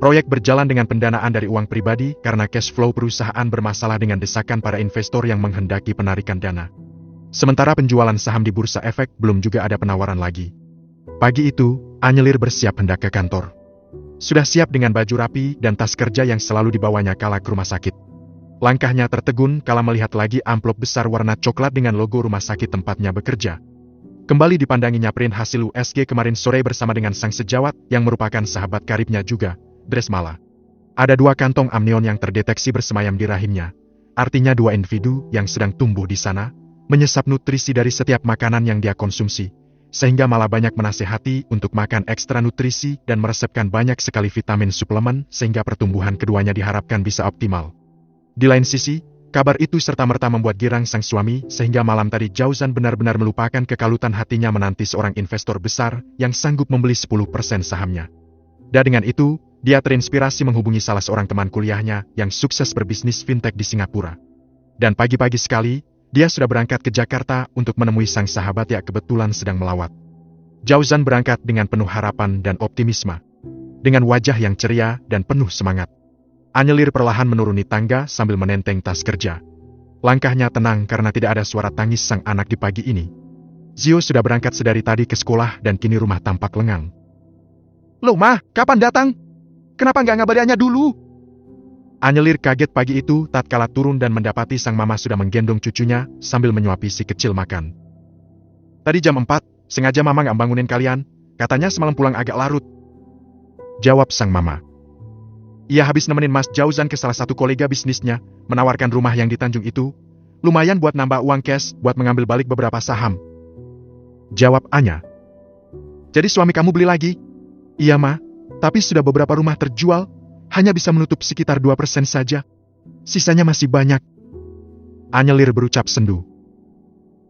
Proyek berjalan dengan pendanaan dari uang pribadi karena cash flow perusahaan bermasalah dengan desakan para investor yang menghendaki penarikan dana. Sementara penjualan saham di Bursa Efek belum juga ada penawaran lagi. Pagi itu, Anyelir bersiap hendak ke kantor. Sudah siap dengan baju rapi dan tas kerja yang selalu dibawanya kala ke rumah sakit. Langkahnya tertegun kala melihat lagi amplop besar warna coklat dengan logo rumah sakit tempatnya bekerja. Kembali dipandanginya print hasil USG kemarin sore bersama dengan sang sejawat yang merupakan sahabat karibnya juga, Dresmala. Ada 2 kantong amnion yang terdeteksi bersemayam di rahimnya. Artinya 2 individu yang sedang tumbuh di sana, menyesap nutrisi dari setiap makanan yang dia konsumsi, sehingga malah banyak menasehati untuk makan ekstra nutrisi dan meresepkan banyak sekali vitamin suplemen sehingga pertumbuhan keduanya diharapkan bisa optimal. Di lain sisi, kabar itu serta-merta membuat girang sang suami sehingga malam tadi Jauzan benar-benar melupakan kekalutan hatinya menanti seorang investor besar yang sanggup membeli 10% sahamnya. Dan dengan itu, dia terinspirasi menghubungi salah seorang teman kuliahnya yang sukses berbisnis fintech di Singapura. Dan pagi-pagi sekali, dia sudah berangkat ke Jakarta untuk menemui sang sahabat yang kebetulan sedang melawat. Jauzan berangkat dengan penuh harapan dan optimisme. Dengan wajah yang ceria dan penuh semangat. Anyelir perlahan menuruni tangga sambil menenteng tas kerja. Langkahnya tenang karena tidak ada suara tangis sang anak di pagi ini. Zio sudah berangkat sedari tadi ke sekolah dan kini rumah tampak lengang. "Loh Ma, kapan datang? Kenapa nggak ngabariannya dulu?" Anyelir kaget pagi itu tatkala turun dan mendapati sang mama sudah menggendong cucunya sambil menyuapi si kecil makan. "Tadi jam 4, sengaja mama nggak bangunin kalian, katanya semalam pulang agak larut," jawab sang mama. Ia habis nemenin Mas Jauzan ke salah satu kolega bisnisnya, menawarkan rumah yang di Tanjung itu, lumayan buat nambah uang cash buat mengambil balik beberapa saham. Jawab Anya. "Jadi suami kamu beli lagi?" "Iya Ma, tapi sudah beberapa rumah terjual, hanya bisa menutup sekitar 2% saja. Sisanya masih banyak." Anyelir berucap sendu.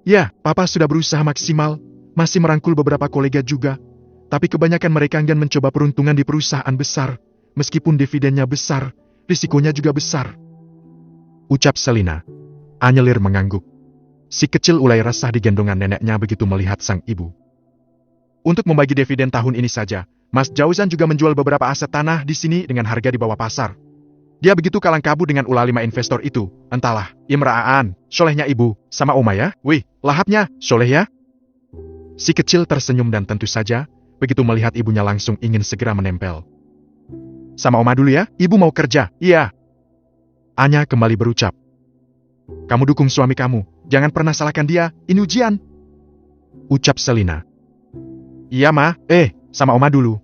"Ya, Papa sudah berusaha maksimal, masih merangkul beberapa kolega juga, tapi kebanyakan mereka enggan mencoba peruntungan di perusahaan besar. Meskipun dividennya besar, risikonya juga besar," ucap Selina. Anyelir mengangguk. Si kecil ulai resah di gendongan neneknya begitu melihat sang ibu. Untuk membagi dividen tahun ini saja, Mas Jauzan juga menjual beberapa aset tanah di sini dengan harga di bawah pasar. Dia begitu kalang kabut dengan ulah 5 investor itu. Entahlah, imra'aan, solehnya ibu, sama Oma ya. Wih, lahapnya, soleh ya. Si kecil tersenyum dan tentu saja, begitu melihat ibunya langsung ingin segera menempel. "Sama Oma dulu ya, ibu mau kerja." "Iya." Anya kembali berucap. "Kamu dukung suami kamu, jangan pernah salahkan dia, ini ujian," ucap Selina. "Iya Ma, sama Oma dulu."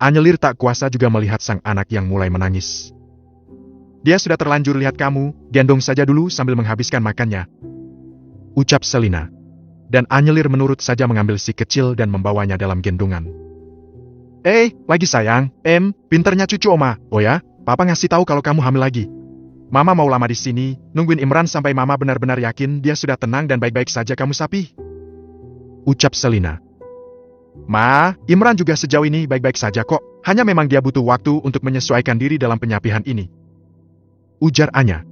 Anyelir tak kuasa juga melihat sang anak yang mulai menangis. "Dia sudah terlanjur lihat kamu, gendong saja dulu sambil menghabiskan makannya," ucap Selina. Dan Anyelir menurut saja mengambil si kecil dan membawanya dalam gendongan. Lagi sayang, pinternya cucu Oma. Oh ya, Papa ngasih tahu kalau kamu hamil lagi. Mama mau lama di sini, nungguin Imran sampai Mama benar-benar yakin dia sudah tenang dan baik-baik saja kamu sapi," ucap Selina. "Ma, Imran juga sejauh ini baik-baik saja kok, hanya memang dia butuh waktu untuk menyesuaikan diri dalam penyapihan ini," ujar Anya.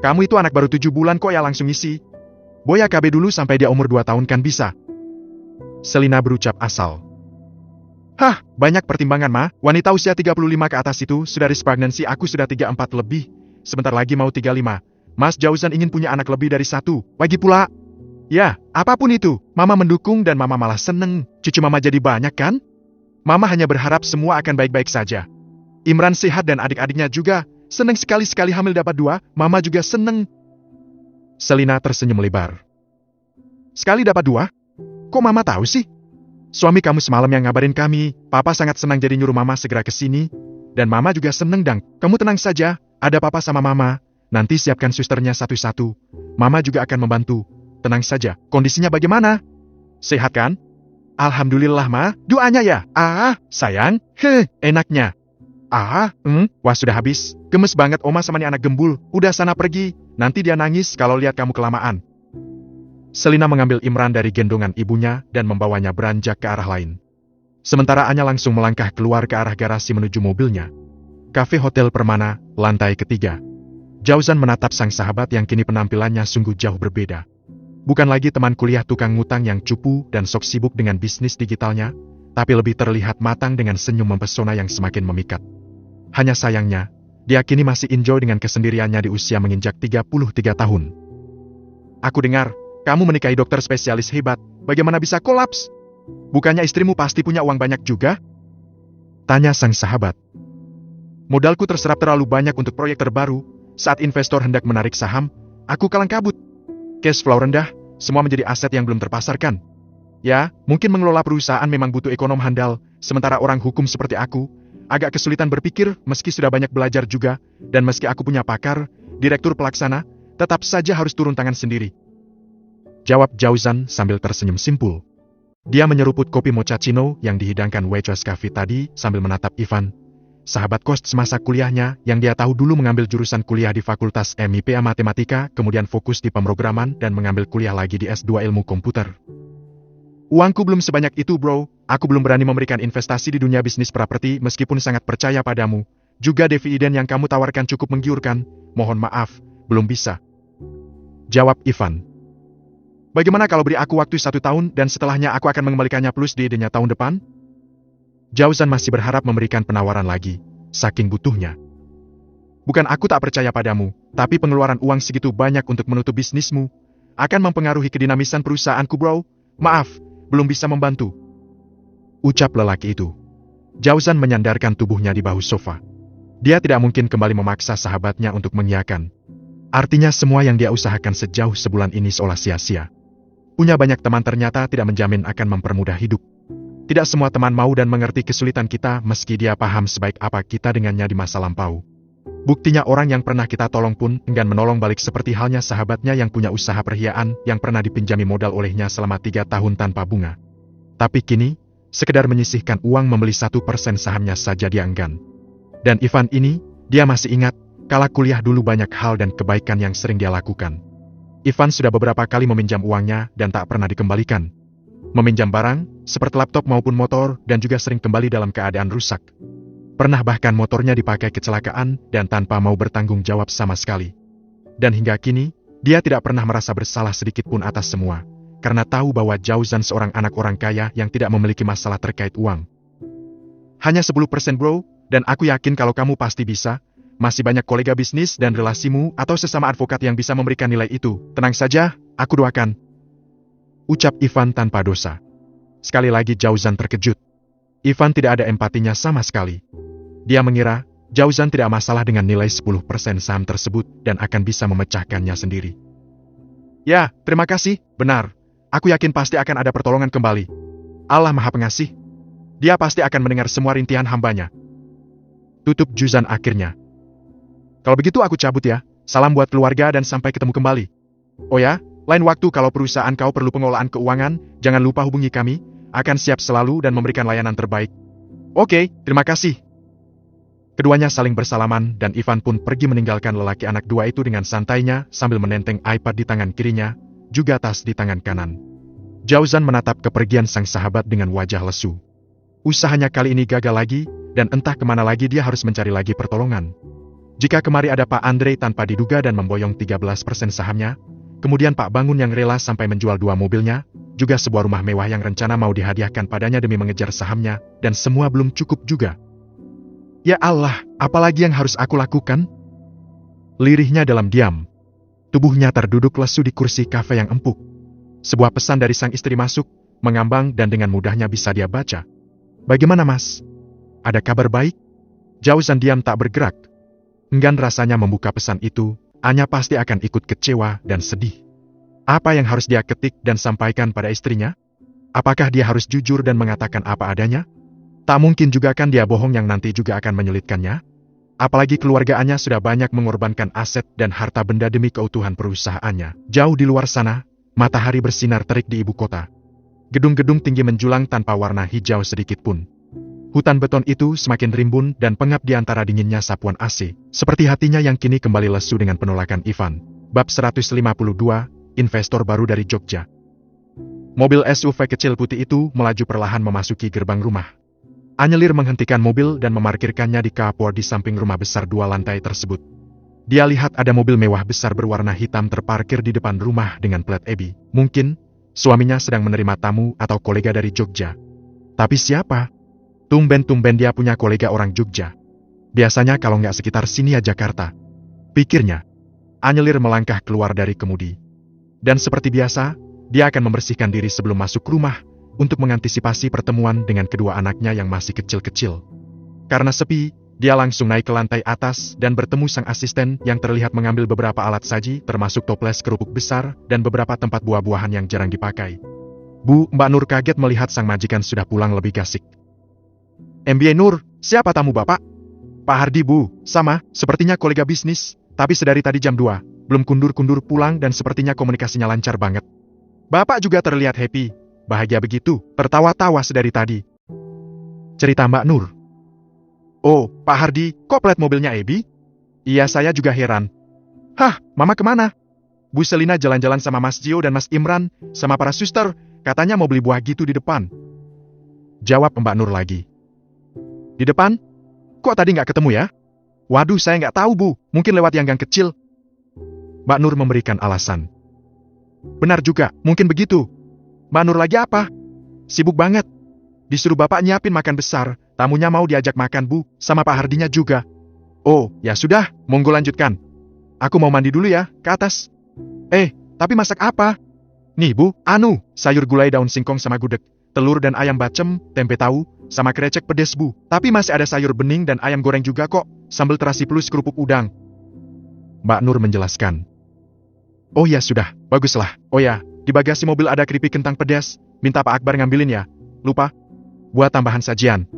"Kamu itu anak baru 7 bulan kok ya langsung isi. Boya KB dulu sampai dia umur 2 tahun kan bisa," Selina berucap asal. "Hah, banyak pertimbangan Ma, wanita usia 35 ke atas itu sudah risk pregnancy, aku sudah 34 lebih, sebentar lagi mau 35. Mas Jauzan ingin punya anak lebih dari 1, lagi pula. Ya, apapun itu, Mama mendukung dan Mama malah seneng, cucu Mama jadi banyak kan? Mama hanya berharap semua akan baik-baik saja. Imran sehat dan adik-adiknya juga, seneng sekali-sekali hamil dapat 2, Mama juga seneng." Selina tersenyum lebar. "Sekali dapat 2? Kok Mama tahu sih? Suami kamu semalam yang ngabarin kami, Papa sangat senang jadi nyuruh Mama segera ke sini. Dan Mama juga seneng dang, kamu tenang saja, ada Papa sama Mama. Nanti siapkan susternya satu-satu. Mama juga akan membantu. Tenang saja, kondisinya bagaimana? Sehat kan?" "Alhamdulillah Ma, doanya ya." Sayang, enaknya." Wah sudah habis, gemes banget Oma sama nih anak gembul, udah sana pergi, nanti dia nangis kalau lihat kamu kelamaan. Selina mengambil Imran dari gendongan ibunya dan membawanya beranjak ke arah lain. Sementara Anya langsung melangkah keluar ke arah garasi menuju mobilnya. Kafe Hotel Permana, lantai ketiga. Jauzan menatap sang sahabat yang kini penampilannya sungguh jauh berbeda. Bukan lagi teman kuliah tukang ngutang yang cupu dan sok sibuk dengan bisnis digitalnya, tapi lebih terlihat matang dengan senyum mempesona yang semakin memikat. Hanya sayangnya, dia kini masih enjoy dengan kesendiriannya di usia menginjak 33 tahun. Aku dengar, kamu menikahi dokter spesialis hebat, bagaimana bisa kolaps? Bukannya istrimu pasti punya uang banyak juga? Tanya sang sahabat. Modalku terserap terlalu banyak untuk proyek terbaru, saat investor hendak menarik saham, aku kalang kabut. Cash flow rendah, semua menjadi aset yang belum terpasarkan. Ya, mungkin mengelola perusahaan memang butuh ekonom handal, sementara orang hukum seperti aku, agak kesulitan berpikir meski sudah banyak belajar juga, dan meski aku punya pakar, direktur pelaksana, tetap saja harus turun tangan sendiri. Jawab Jauzan sambil tersenyum simpul. Dia menyeruput kopi mochaccino yang dihidangkan waitress cafe tadi sambil menatap Ivan, sahabat kos semasa kuliahnya yang dia tahu dulu mengambil jurusan kuliah di Fakultas MIPA Matematika, kemudian fokus di pemrograman dan mengambil kuliah lagi di S2 Ilmu Komputer. Uangku belum sebanyak itu bro, aku belum berani memberikan investasi di dunia bisnis properti meskipun sangat percaya padamu. Juga dividen yang kamu tawarkan cukup menggiurkan, mohon maaf, belum bisa. Jawab Ivan. Bagaimana kalau beri aku waktu 1 tahun dan setelahnya aku akan mengembalikannya plus dividendnya tahun depan? Jauzan masih berharap memberikan penawaran lagi, saking butuhnya. Bukan aku tak percaya padamu, tapi pengeluaran uang segitu banyak untuk menutup bisnismu akan mempengaruhi kedinamisan perusahaanku bro. Maaf, belum bisa membantu. Ucap lelaki itu. Jauzan menyandarkan tubuhnya di bahu sofa. Dia tidak mungkin kembali memaksa sahabatnya untuk mengiyakan. Artinya semua yang dia usahakan sejauh sebulan ini seolah sia-sia. Punya banyak teman ternyata tidak menjamin akan mempermudah hidup. Tidak semua teman mau dan mengerti kesulitan kita meski dia paham sebaik apa kita dengannya di masa lampau. Buktinya orang yang pernah kita tolong pun enggan menolong balik seperti halnya sahabatnya yang punya usaha perhiaan yang pernah dipinjami modal olehnya selama 3 tahun tanpa bunga. Tapi kini, sekedar menyisihkan uang membeli 1% sahamnya saja dia enggan. Dan Ivan ini, dia masih ingat, kala kuliah dulu banyak hal dan kebaikan yang sering dia lakukan. Ivan sudah beberapa kali meminjam uangnya dan tak pernah dikembalikan. Meminjam barang, seperti laptop maupun motor, dan juga sering kembali dalam keadaan rusak. Pernah bahkan motornya dipakai kecelakaan dan tanpa mau bertanggung jawab sama sekali. Dan hingga kini, dia tidak pernah merasa bersalah sedikit pun atas semua, karena tahu bahwa Jauzan seorang anak orang kaya yang tidak memiliki masalah terkait uang. Hanya 10% bro, dan aku yakin kalau kamu pasti bisa. Masih banyak kolega bisnis dan relasimu atau sesama advokat yang bisa memberikan nilai itu. Tenang saja, aku doakan. Ucap Ivan tanpa dosa. Sekali lagi Jauzan terkejut. Ivan tidak ada empatinya sama sekali. Dia mengira, Jauzan tidak masalah dengan nilai 10% saham tersebut dan akan bisa memecahkannya sendiri. Ya, terima kasih, benar. Aku yakin pasti akan ada pertolongan kembali. Allah Maha Pengasih. Dia pasti akan mendengar semua rintihan hambanya. Tutup Jauzan akhirnya. Kalau begitu aku cabut ya, salam buat keluarga dan sampai ketemu kembali. Oh ya, lain waktu kalau perusahaan kau perlu pengelolaan keuangan, jangan lupa hubungi kami, akan siap selalu dan memberikan layanan terbaik. Oke, terima kasih. Keduanya saling bersalaman dan Ivan pun pergi meninggalkan lelaki anak dua itu dengan santainya sambil menenteng iPad di tangan kirinya, juga tas di tangan kanan. Jauzan menatap kepergian sang sahabat dengan wajah lesu. Usahanya kali ini gagal lagi, dan entah kemana lagi dia harus mencari lagi pertolongan. Jika kemari ada Pak Andre tanpa diduga dan memboyong 13% sahamnya, kemudian Pak Bangun yang rela sampai menjual 2 mobilnya, juga sebuah rumah mewah yang rencana mau dihadiahkan padanya demi mengejar sahamnya, dan semua belum cukup juga. Ya Allah, apalagi yang harus aku lakukan? Lirihnya dalam diam. Tubuhnya terduduk lesu di kursi kafe yang empuk. Sebuah pesan dari sang istri masuk, mengambang dan dengan mudahnya bisa dia baca. Bagaimana mas? Ada kabar baik? Jauzan diam tak bergerak. Enggan rasanya membuka pesan itu, Anya pasti akan ikut kecewa dan sedih. Apa yang harus dia ketik dan sampaikan pada istrinya? Apakah dia harus jujur dan mengatakan apa adanya? Tak mungkin juga kan dia bohong yang nanti juga akan menyulitkannya? Apalagi keluarga Anya sudah banyak mengorbankan aset dan harta benda demi keutuhan perusahaannya. Jauh di luar sana, matahari bersinar terik di ibu kota. Gedung-gedung tinggi menjulang tanpa warna hijau sedikit pun. Hutan beton itu semakin rimbun dan pengap di antara dinginnya sapuan AC, seperti hatinya yang kini kembali lesu dengan penolakan Ivan. Bab 152, investor baru dari Jogja. Mobil SUV kecil putih itu melaju perlahan memasuki gerbang rumah. Anyelir menghentikan mobil dan memarkirkannya di carport di samping rumah besar 2 lantai tersebut. Dia lihat ada mobil mewah besar berwarna hitam terparkir di depan rumah dengan plat EBI. Mungkin suaminya sedang menerima tamu atau kolega dari Jogja. Tapi siapa? Tumben-tumben dia punya kolega orang Jogja. Biasanya kalau nggak sekitar sini ya Jakarta. Pikirnya. Anyelir melangkah keluar dari kemudi. Dan seperti biasa, dia akan membersihkan diri sebelum masuk rumah untuk mengantisipasi pertemuan dengan kedua anaknya yang masih kecil-kecil. Karena sepi, dia langsung naik ke lantai atas dan bertemu sang asisten yang terlihat mengambil beberapa alat saji termasuk toples kerupuk besar dan beberapa tempat buah-buahan yang jarang dipakai. Bu, Mbak Nur kaget melihat sang majikan sudah pulang lebih gasik. MBA Nur, siapa tamu Bapak? Pak Hardi Bu, sama, sepertinya kolega bisnis, tapi sedari tadi jam 2, belum kundur-kundur pulang dan sepertinya komunikasinya lancar banget. Bapak juga terlihat happy, bahagia begitu, tertawa-tawa sedari tadi. Cerita Mbak Nur. Oh, Pak Hardi, kok plat mobilnya EBI? Iya, saya juga heran. Hah, Mama kemana? Bu Selina jalan-jalan sama Mas Gio dan Mas Imran, sama para suster, katanya mau beli buah gitu di depan. Jawab Mbak Nur lagi. Di depan? Kok tadi nggak ketemu ya? Waduh, saya nggak tahu Bu, mungkin lewat yang gang kecil. Mbak Nur memberikan alasan. Benar juga, mungkin begitu. Mbak Nur lagi apa? Sibuk banget. Disuruh Bapak nyiapin makan besar, tamunya mau diajak makan Bu, sama Pak Hardinya juga. Oh, ya sudah, monggo lanjutkan. Aku mau mandi dulu ya, ke atas. Tapi masak apa? Nih Bu, sayur gulai daun singkong sama gudeg, telur dan ayam bacem, tempe tahu, sama krecek pedes Bu. Tapi masih ada sayur bening dan ayam goreng juga kok, sambal terasi plus kerupuk udang. Mbak Nur menjelaskan. Oh ya sudah, baguslah. Oh ya, di bagasi mobil ada keripik kentang pedas, minta Pak Akbar ngambilin ya. Lupa. Buat tambahan sajian.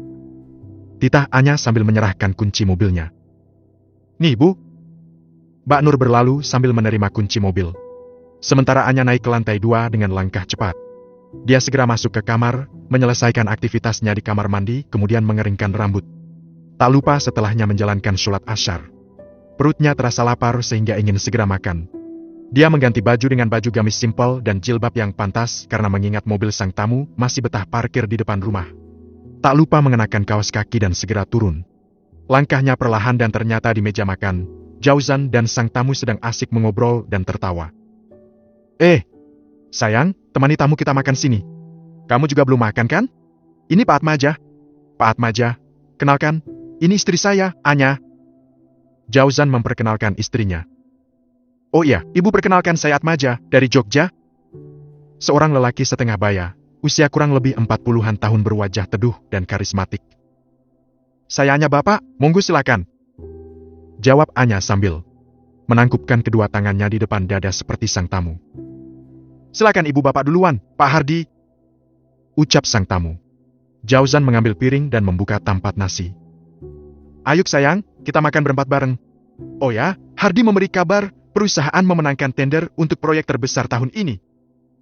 Titah Anya sambil menyerahkan kunci mobilnya. Nih Bu. Mbak Nur berlalu sambil menerima kunci mobil. Sementara Anya naik ke lantai 2 dengan langkah cepat. Dia segera masuk ke kamar, menyelesaikan aktivitasnya di kamar mandi, kemudian mengeringkan rambut. Tak lupa setelahnya menjalankan sholat asyar. Perutnya terasa lapar sehingga ingin segera makan. Dia mengganti baju dengan baju gamis simpel dan jilbab yang pantas karena mengingat mobil sang tamu masih betah parkir di depan rumah. Tak lupa mengenakan kaos kaki dan segera turun. Langkahnya perlahan dan ternyata di meja makan, Jauzan dan sang tamu sedang asik mengobrol dan tertawa. Sayang, temani tamu kita makan sini. Kamu juga belum makan kan? Ini Pak Atmaja. Pak Atmaja, kenalkan, ini istri saya, Anya. Jauzan memperkenalkan istrinya. Oh iya, Ibu perkenalkan saya Atmaja, dari Jogja. Seorang lelaki setengah baya, usia kurang lebih 40-an tahun berwajah teduh dan karismatik. Saya Anya Bapak, monggo silakan. Jawab Anya sambil menangkupkan kedua tangannya di depan dada seperti sang tamu. Silakan Ibu Bapak duluan, Pak Hardi. Ucap sang tamu. Jauzan mengambil piring dan membuka tampat nasi. Ayo sayang, kita makan berempat bareng. Oh ya, Hardi memberi kabar, perusahaan memenangkan tender untuk proyek terbesar tahun ini.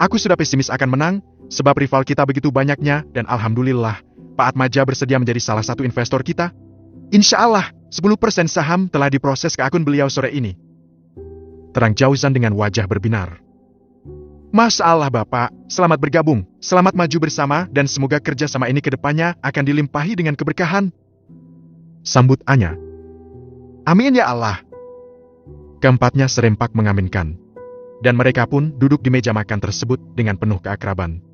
Aku sudah pesimis akan menang, sebab rival kita begitu banyaknya dan alhamdulillah, Pak Atmaja bersedia menjadi salah satu investor kita. Insya Allah, 10% saham telah diproses ke akun beliau sore ini. Terang Jauzan dengan wajah berbinar. Masya Allah Bapak, selamat bergabung, selamat maju bersama dan semoga kerjasama ini ke depannya akan dilimpahi dengan keberkahan. Sambut Anya. Amin ya Allah. Keempatnya serempak mengaminkan. Dan mereka pun duduk di meja makan tersebut dengan penuh keakraban.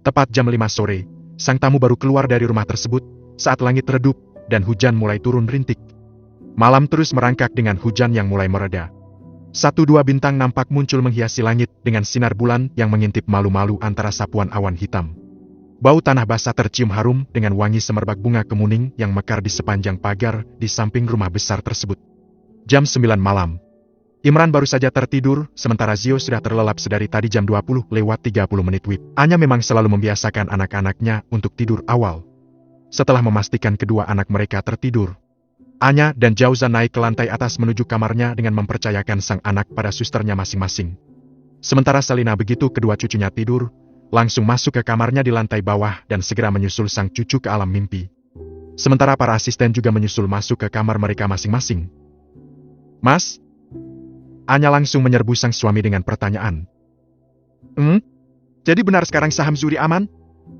Tepat jam 5 sore, sang tamu baru keluar dari rumah tersebut saat langit redup dan hujan mulai turun rintik. Malam terus merangkak dengan hujan yang mulai mereda. 1-2 bintang nampak muncul menghiasi langit dengan sinar bulan yang mengintip malu-malu antara sapuan awan hitam. Bau tanah basah tercium harum dengan wangi semerbak bunga kemuning yang mekar di sepanjang pagar di samping rumah besar tersebut. Jam 9 malam. Imran baru saja tertidur, sementara Zio sudah terlelap sedari tadi jam 20:30 WIB. Anya memang selalu membiasakan anak-anaknya untuk tidur awal. Setelah memastikan kedua anak mereka tertidur, Anya dan Jauzan naik ke lantai atas menuju kamarnya dengan mempercayakan sang anak pada susternya masing-masing. Sementara Selina begitu kedua cucunya tidur, langsung masuk ke kamarnya di lantai bawah dan segera menyusul sang cucu ke alam mimpi. Sementara para asisten juga menyusul masuk ke kamar mereka masing-masing. Mas? Anya langsung menyerbu sang suami dengan pertanyaan. Jadi benar sekarang saham Zuri aman?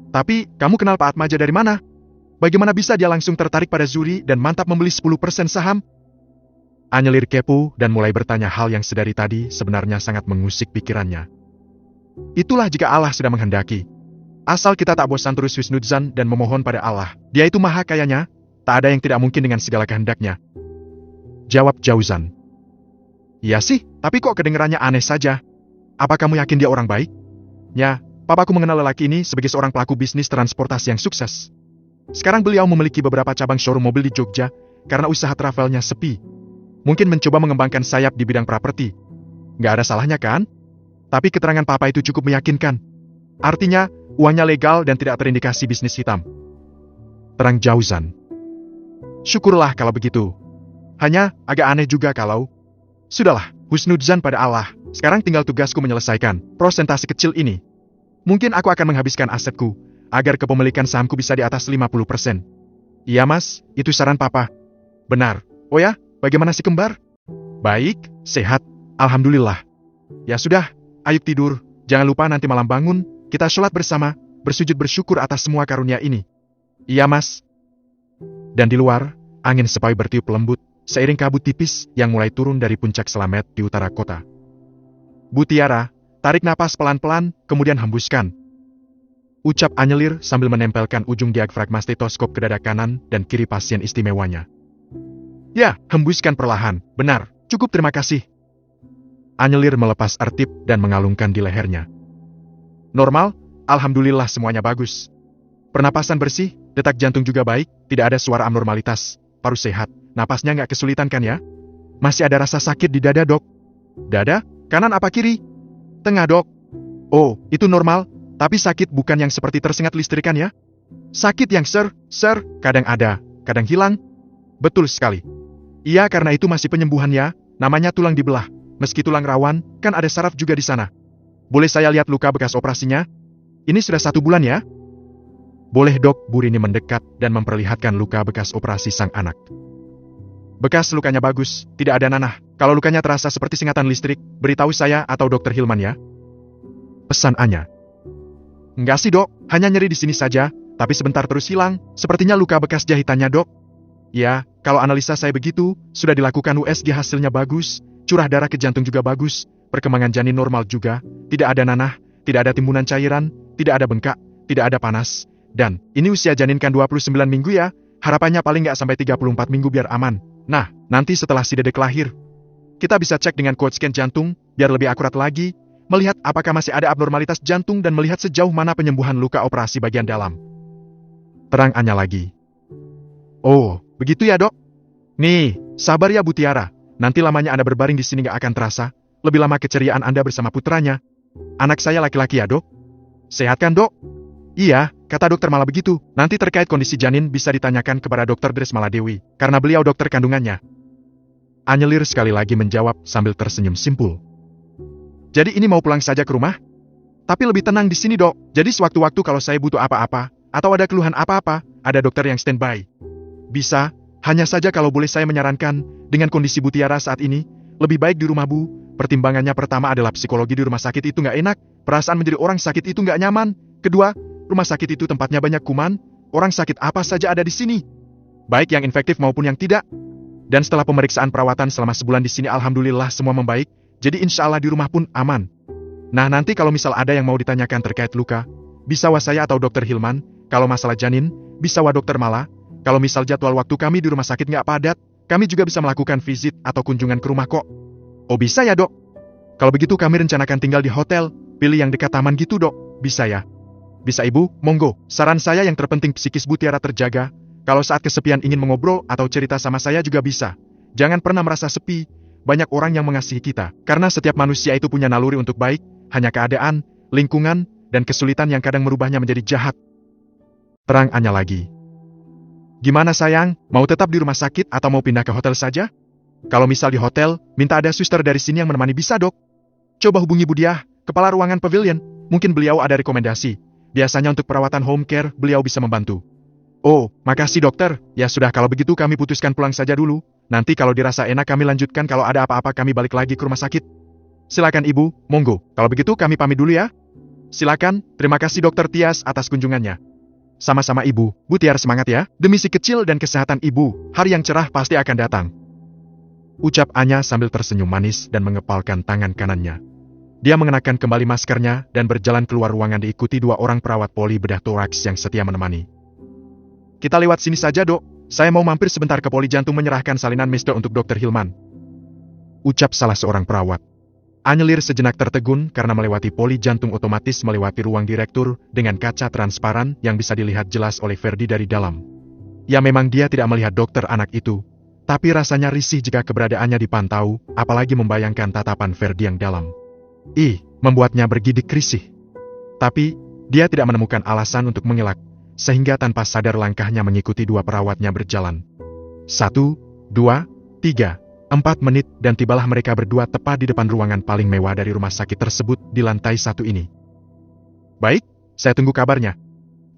Tapi, kamu kenal Pak Atmaja dari mana? Bagaimana bisa dia langsung tertarik pada Zuri dan mantap membeli 10% saham? Anyelir kepo dan mulai bertanya hal yang sedari tadi sebenarnya sangat mengusik pikirannya. Itulah jika Allah sudah menghendaki. Asal kita tak bosan terus husnudzan dan memohon pada Allah. Dia itu maha kayanya, tak ada yang tidak mungkin dengan segala kehendaknya. Jawab Jauzan. Iya sih, tapi kok kedengarannya aneh saja. Apa kamu yakin dia orang baik? Ya, papaku mengenal lelaki ini sebagai seorang pelaku bisnis transportasi yang sukses. Sekarang beliau memiliki beberapa cabang showroom mobil di Jogja, karena usaha travelnya sepi. Mungkin mencoba mengembangkan sayap di bidang properti. Nggak ada salahnya kan? Tapi keterangan papa itu cukup meyakinkan. Artinya, uangnya legal dan tidak terindikasi bisnis hitam. Terang Jauzan. Syukurlah kalau begitu. Hanya, agak aneh juga kalau... Sudahlah, husnudzan pada Allah. Sekarang tinggal tugasku menyelesaikan prosentase kecil ini. Mungkin aku akan menghabiskan asetku, agar kepemilikan sahamku bisa di atas 50%. Iya mas, itu saran papa. Benar. Oh ya, bagaimana si kembar? Baik, sehat, alhamdulillah. Ya sudah, ayo tidur. Jangan lupa nanti malam bangun, kita sholat bersama, bersujud bersyukur atas semua karunia ini. Iya mas. Dan di luar, angin sepoi bertiup lembut, seiring kabut tipis yang mulai turun dari puncak Slamet di utara kota. Bu Tiara, tarik napas pelan-pelan, kemudian hembuskan. Ucap Anyelir sambil menempelkan ujung diafragma stetoskop ke dada kanan dan kiri pasien istimewanya. Ya, hembuskan perlahan. Benar, cukup terima kasih. Anyelir melepas ertip dan mengalungkan di lehernya. Normal, alhamdulillah semuanya bagus. Pernapasan bersih, detak jantung juga baik, tidak ada suara abnormalitas, paru sehat, napasnya nggak kesulitan kan ya? Masih ada rasa sakit di dada dok. Dada? Kanan apa kiri? Tengah dok. Oh, itu normal, tapi sakit bukan yang seperti tersengat listrikan ya? Sakit yang ser, kadang ada, kadang hilang. Betul sekali. Iya karena itu masih penyembuhannya, namanya tulang dibelah. Meski tulang rawan, kan ada saraf juga di sana. Boleh saya lihat luka bekas operasinya? Ini sudah 1 bulan ya? Boleh dok, Bu Rini mendekat dan memperlihatkan luka bekas operasi sang anak. Bekas lukanya bagus, tidak ada nanah. Kalau lukanya terasa seperti sengatan listrik, beritahu saya atau dokter Hilman ya. Pesan Anya. Enggak sih dok, hanya nyeri di sini saja, tapi sebentar terus hilang, sepertinya luka bekas jahitannya dok. Ya, kalau analisa saya begitu, sudah dilakukan USG hasilnya bagus, curah darah ke jantung juga bagus, perkembangan janin normal juga, tidak ada nanah, tidak ada timbunan cairan, tidak ada bengkak, tidak ada panas, dan ini usia janin kan 29 minggu ya, harapannya paling nggak sampai 34 minggu biar aman. Nah, nanti setelah si dedek lahir, kita bisa cek dengan quote scan jantung, biar lebih akurat lagi, melihat apakah masih ada abnormalitas jantung dan melihat sejauh mana penyembuhan luka operasi bagian dalam. Terang Anya lagi. Oh, begitu ya dok? Nih, sabar ya Bu Tiara, nanti lamanya Anda berbaring di sini nggak akan terasa, lebih lama keceriaan Anda bersama putranya. Anak saya laki-laki ya dok? Sehat kan dok? Iya, kata dokter malah begitu. Nanti terkait kondisi janin bisa ditanyakan kepada dokter Dresmala Dewi, karena beliau dokter kandungannya. Anyelir sekali lagi menjawab sambil tersenyum simpul. Jadi ini mau pulang saja ke rumah? Tapi lebih tenang di sini dok, jadi sewaktu-waktu kalau saya butuh apa-apa, atau ada keluhan apa-apa, ada dokter yang standby. Bisa, hanya saja kalau boleh saya menyarankan, dengan kondisi Bu Tiara saat ini, lebih baik di rumah Bu. Pertimbangannya pertama adalah psikologi di rumah sakit itu nggak enak, perasaan menjadi orang sakit itu nggak nyaman. Kedua, rumah sakit itu tempatnya banyak kuman, orang sakit apa saja ada di sini. Baik yang infektif maupun yang tidak. Dan setelah pemeriksaan perawatan selama sebulan di sini alhamdulillah semua membaik, jadi insya Allah di rumah pun aman. Nah nanti kalau misal ada yang mau ditanyakan terkait luka, bisa wa saya atau dokter Hilman, kalau masalah janin, bisa wa dokter Mala, kalau misal jadwal waktu kami di rumah sakit nggak padat, kami juga bisa melakukan visit atau kunjungan ke rumah kok. Oh bisa ya dok? Kalau begitu kami rencanakan tinggal di hotel, pilih yang dekat taman gitu dok, bisa ya? Bisa ibu, monggo. Saran saya yang terpenting psikis Bu Tiara terjaga. Kalau saat kesepian ingin mengobrol atau cerita sama saya juga bisa. Jangan pernah merasa sepi. Banyak orang yang mengasihi kita. Karena setiap manusia itu punya naluri untuk baik. Hanya keadaan, lingkungan, dan kesulitan yang kadang merubahnya menjadi jahat. Terang Anya lagi. Gimana sayang, mau tetap di rumah sakit atau mau pindah ke hotel saja? Kalau misal di hotel, minta ada suster dari sini yang menemani bisa dok. Coba hubungi Bu Diah, kepala ruangan pavilion. Mungkin beliau ada rekomendasi. Biasanya untuk perawatan home care, beliau bisa membantu. Oh, makasih dokter. Ya sudah kalau begitu kami putuskan pulang saja dulu. Nanti kalau dirasa enak kami lanjutkan, kalau ada apa-apa kami balik lagi ke rumah sakit. Silakan ibu, monggo. Kalau begitu kami pamit dulu ya. Silakan, terima kasih dokter Tias atas kunjungannya. Sama-sama ibu, Bu Tiar semangat ya. Demi si kecil dan kesehatan ibu, hari yang cerah pasti akan datang. Ucap Anya sambil tersenyum manis dan mengepalkan tangan kanannya. Dia mengenakan kembali maskernya dan berjalan keluar ruangan diikuti 2 orang perawat poli bedah toraks yang setia menemani. Kita lewat sini saja, Dok. Saya mau mampir sebentar ke poli jantung menyerahkan salinan mister untuk Dr. Hilman. Ucap salah seorang perawat. Anyelir sejenak tertegun karena melewati poli jantung otomatis melewati ruang direktur dengan kaca transparan yang bisa dilihat jelas oleh Ferdi dari dalam. Ya memang dia tidak melihat dokter anak itu, tapi rasanya risih jika keberadaannya dipantau, apalagi membayangkan tatapan Ferdi yang dalam. Membuatnya bergidik risih. Tapi, dia tidak menemukan alasan untuk mengelak, sehingga tanpa sadar langkahnya mengikuti 2 perawatnya berjalan. 1, 2, 3, 4 menit dan tibalah mereka berdua tepat di depan ruangan paling mewah dari rumah sakit tersebut di lantai 1 ini. Baik, saya tunggu kabarnya.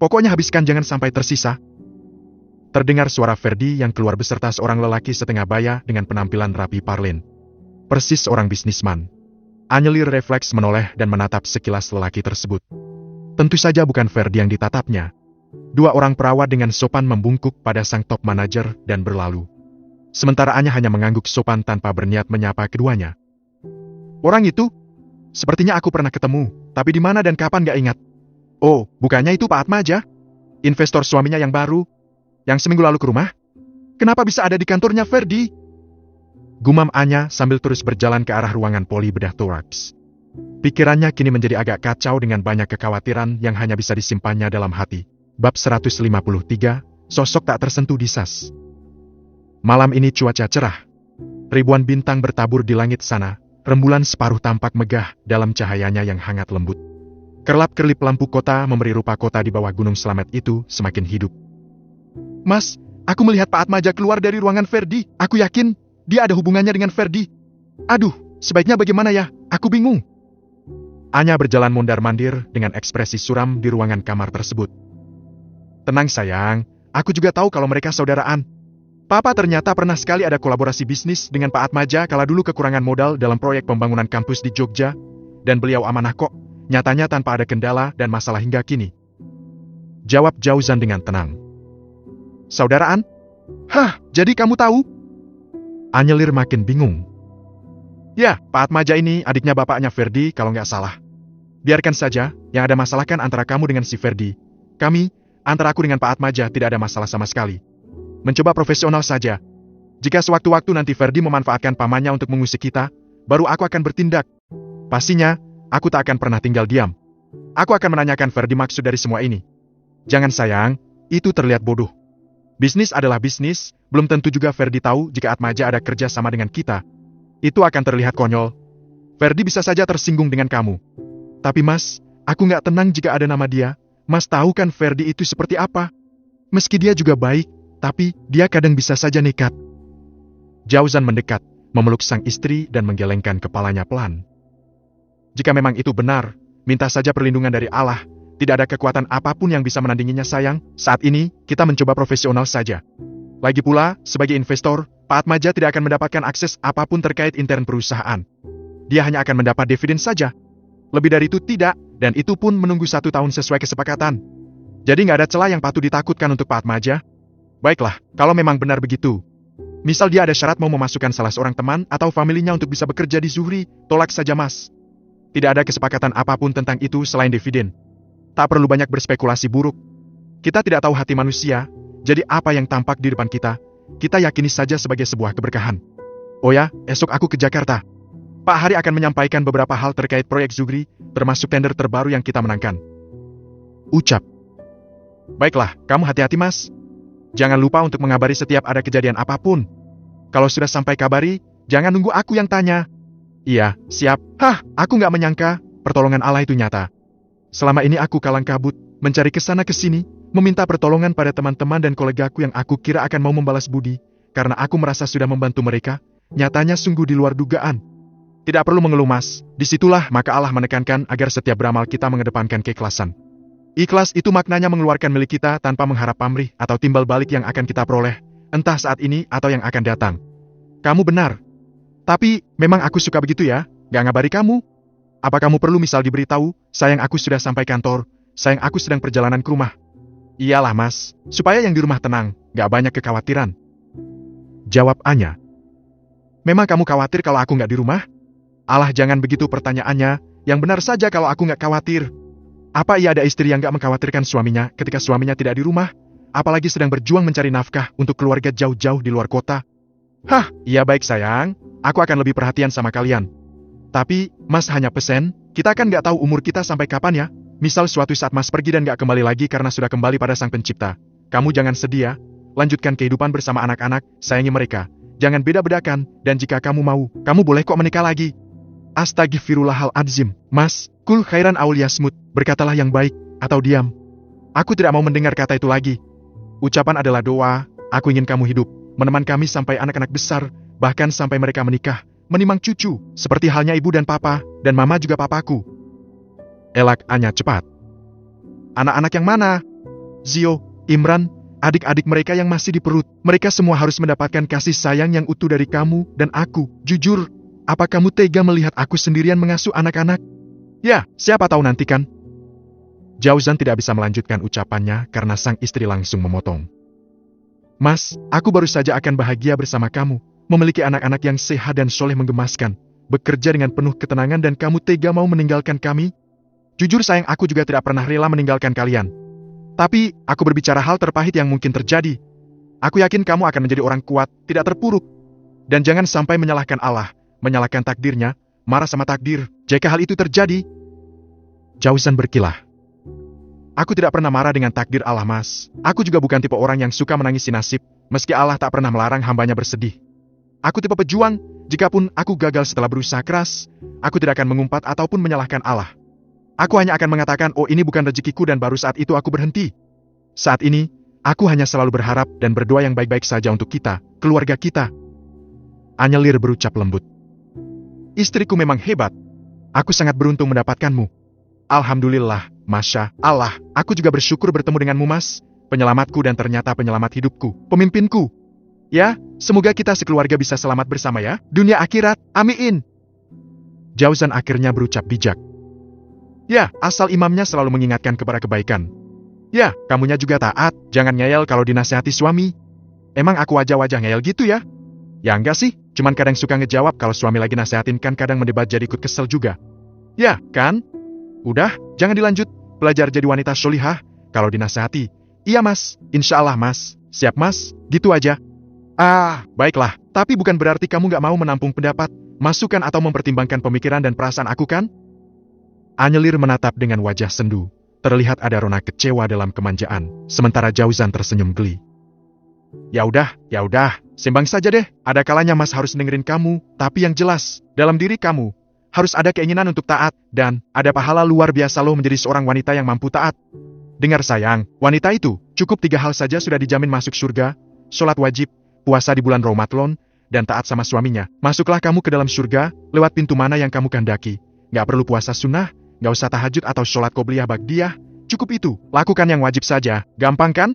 Pokoknya habiskan jangan sampai tersisa. Terdengar suara Ferdi yang keluar beserta seorang lelaki setengah baya dengan penampilan rapi parlin. Persis seorang bisnisman. Anyelir refleks menoleh dan menatap sekilas lelaki tersebut. Tentu saja bukan Ferdi yang ditatapnya. 2 orang perawat dengan sopan membungkuk pada sang top manajer dan berlalu. Sementara Anya hanya mengangguk sopan tanpa berniat menyapa keduanya. Orang itu? Sepertinya aku pernah ketemu, tapi di mana dan kapan gak ingat. Oh, bukannya itu Pak Atmaja? Investor suaminya yang baru? Yang seminggu lalu ke rumah? Kenapa bisa ada di kantornya Ferdi? Gumam Anya sambil terus berjalan ke arah ruangan poli bedah toraks. Pikirannya kini menjadi agak kacau dengan banyak kekhawatiran yang hanya bisa disimpannya dalam hati. Bab 153, sosok tak tersentuh di SAS. Malam ini cuaca cerah. Ribuan bintang bertabur di langit sana, rembulan separuh tampak megah dalam cahayanya yang hangat lembut. Kerlap-kerlip lampu kota memberi rupa kota di bawah gunung Slamet itu semakin hidup. Mas, aku melihat Pak Atmaja keluar dari ruangan Ferdi. Aku yakin dia ada hubungannya dengan Ferdi. Aduh, sebaiknya bagaimana ya? Aku bingung. Anya berjalan mondar-mandir dengan ekspresi suram di ruangan kamar tersebut. Tenang sayang, aku juga tahu kalau mereka saudaraan. Papa ternyata pernah sekali ada kolaborasi bisnis dengan Pak Atmaja kala dulu kekurangan modal dalam proyek pembangunan kampus di Jogja, dan beliau amanah kok, nyatanya tanpa ada kendala dan masalah hingga kini. Jawab Jauzan dengan tenang. Saudaraan? Hah, jadi kamu tahu? Anyelir makin bingung. Ya, Pak Atmaja ini adiknya bapaknya Ferdi kalau nggak salah. Biarkan saja, yang ada masalah kan antara kamu dengan si Ferdi. Antara aku dengan Pak Atmaja tidak ada masalah sama sekali. Mencoba profesional saja. Jika sewaktu-waktu nanti Ferdi memanfaatkan pamannya untuk mengusik kita, baru aku akan bertindak. Pastinya, aku tak akan pernah tinggal diam. Aku akan menanyakan Ferdi maksud dari semua ini. Jangan sayang, itu terlihat bodoh. Bisnis adalah bisnis, belum tentu juga Ferdi tahu jika Atmaja ada kerja sama dengan kita. Itu akan terlihat konyol. Ferdi bisa saja tersinggung dengan kamu. Tapi Mas, aku nggak tenang jika ada nama dia. Mas tahu kan Ferdi itu seperti apa? Meski dia juga baik, tapi dia kadang bisa saja nekat. Jauzan mendekat, memeluk sang istri dan menggelengkan kepalanya pelan. Jika memang itu benar, minta saja perlindungan dari Allah. Tidak ada kekuatan apapun yang bisa menandinginya sayang. Saat ini, kita mencoba profesional saja. Lagi pula, sebagai investor, Pak Atmaja tidak akan mendapatkan akses apapun terkait intern perusahaan. Dia hanya akan mendapat dividen saja. Lebih dari itu tidak, dan itu pun menunggu 1 tahun sesuai kesepakatan. Jadi nggak ada celah yang patut ditakutkan untuk Pak Atmaja. Baiklah, kalau memang benar begitu. Misal dia ada syarat mau memasukkan salah seorang teman atau familinya untuk bisa bekerja di Zuhri, tolak saja Mas. Tidak ada kesepakatan apapun tentang itu selain dividen. Tak perlu banyak berspekulasi buruk. Kita tidak tahu hati manusia, jadi apa yang tampak di depan kita yakini saja sebagai sebuah keberkahan. Oh ya, esok aku ke Jakarta. Pak Hari akan menyampaikan beberapa hal terkait proyek Zuhri, termasuk tender terbaru yang kita menangkan. Ucap. Baiklah, kamu hati-hati Mas. Jangan lupa untuk mengabari setiap ada kejadian apapun. Kalau sudah sampai kabari, jangan nunggu aku yang tanya. Iya, siap. Aku nggak menyangka, pertolongan Allah itu nyata. Selama ini aku kalang kabut, mencari kesana kesini, meminta pertolongan pada teman-teman dan kolegaku yang aku kira akan mau membalas budi, karena aku merasa sudah membantu mereka, nyatanya sungguh di luar dugaan. Tidak perlu mengeluh Mas, disitulah maka Allah menekankan agar setiap beramal kita mengedepankan keikhlasan. Ikhlas itu maknanya mengeluarkan milik kita tanpa mengharap pamrih atau timbal balik yang akan kita peroleh, entah saat ini atau yang akan datang. Kamu benar. Tapi, memang aku suka begitu ya, gak ngabari kamu. Apa kamu perlu misal diberitahu, sayang aku sudah sampai kantor, sayang aku sedang perjalanan ke rumah. Iyalah Mas, supaya yang di rumah tenang, gak banyak kekhawatiran. Jawab Anya. Memang kamu khawatir kalau aku nggak di rumah? Alah, jangan begitu pertanyaannya. Yang benar saja kalau aku nggak khawatir. Apa ia ada istri yang nggak mengkhawatirkan suaminya ketika suaminya tidak di rumah? Apalagi sedang berjuang mencari nafkah untuk keluarga jauh-jauh di luar kota. Hah, iya baik sayang. Aku akan lebih perhatian sama kalian. Tapi, Mas hanya pesen, kita kan nggak tahu umur kita sampai kapan ya. Misal suatu saat Mas pergi dan nggak kembali lagi karena sudah kembali pada Sang Pencipta. Kamu jangan sedih ya. Lanjutkan kehidupan bersama anak-anak, sayangi mereka. Jangan beda-bedakan, dan jika kamu mau, kamu boleh kok menikah lagi. Astagfirullahaladzim, Mas, kul khairan auliyasmut, berkatalah yang baik, atau diam. Aku tidak mau mendengar kata itu lagi. Ucapan adalah doa, aku ingin kamu hidup, menemani kami sampai anak-anak besar, bahkan sampai mereka menikah, menimang cucu, seperti halnya ibu dan papa, dan mama juga papaku. Elak Anya cepat. Anak-anak yang mana? Zio, Imran, adik-adik mereka yang masih di perut, mereka semua harus mendapatkan kasih sayang yang utuh dari kamu dan aku. Jujur, apa kamu tega melihat aku sendirian mengasuh anak-anak? Ya, siapa tahu nanti kan? Jauzan tidak bisa melanjutkan ucapannya karena sang istri langsung memotong. Mas, aku baru saja akan bahagia bersama kamu, memiliki anak-anak yang sehat dan soleh menggemaskan, bekerja dengan penuh ketenangan dan kamu tega mau meninggalkan kami? Jujur sayang, aku juga tidak pernah rela meninggalkan kalian. Tapi, aku berbicara hal terpahit yang mungkin terjadi. Aku yakin kamu akan menjadi orang kuat, tidak terpuruk. Dan jangan sampai menyalahkan Allah, menyalahkan takdirnya, marah sama takdir, jika hal itu terjadi. Jauzan berkilah. Aku tidak pernah marah dengan takdir Allah, Mas. Aku juga bukan tipe orang yang suka menangisi nasib, meski Allah tak pernah melarang hambanya bersedih. Aku tipe pejuang, jikapun aku gagal setelah berusaha keras, aku tidak akan mengumpat ataupun menyalahkan Allah. Aku hanya akan mengatakan, oh ini bukan rezekiku dan baru saat itu aku berhenti. Saat ini, aku hanya selalu berharap dan berdoa yang baik-baik saja untuk kita, keluarga kita. Anyelir berucap lembut. Istriku memang hebat. Aku sangat beruntung mendapatkanmu. Alhamdulillah, Masya Allah, aku juga bersyukur bertemu denganmu Mas, penyelamatku dan ternyata penyelamat hidupku, pemimpinku. Ya, semoga kita sekeluarga bisa selamat bersama ya, dunia akhirat, amin. Jauzan akhirnya berucap bijak. Ya, asal imamnya selalu mengingatkan kepada kebaikan. Ya, kamunya juga taat, jangan ngeyel kalau dinasihati suami. Emang aku wajah-wajah ngeyel gitu ya? Ya enggak sih, cuman kadang suka ngejawab kalau suami lagi nasihatin kan kadang mendebat jadi ikut kesel juga. Ya, kan? Udah, jangan dilanjut, belajar jadi wanita sholihah, kalau dinasihati. Iya Mas, insya Allah Mas, siap Mas, gitu aja. Baiklah, tapi bukan berarti kamu gak mau menampung pendapat, masukan atau mempertimbangkan pemikiran dan perasaan aku kan? Anyelir menatap dengan wajah sendu, terlihat ada rona kecewa dalam kemanjaan, sementara Jauzan tersenyum geli. Ya udah, sembang saja deh, ada kalanya Mas harus dengerin kamu, tapi yang jelas, dalam diri kamu, harus ada keinginan untuk taat, dan ada pahala luar biasa loh menjadi seorang wanita yang mampu taat. Dengar sayang, wanita itu, cukup 3 hal saja sudah dijamin masuk surga, sholat wajib, puasa di bulan Ramadan, dan taat sama suaminya. Masuklah kamu ke dalam surga, lewat pintu mana yang kamu kehendaki. Gak perlu puasa sunnah, gak usah tahajud atau sholat qobliyah ba'diyah, cukup itu, lakukan yang wajib saja, gampang kan?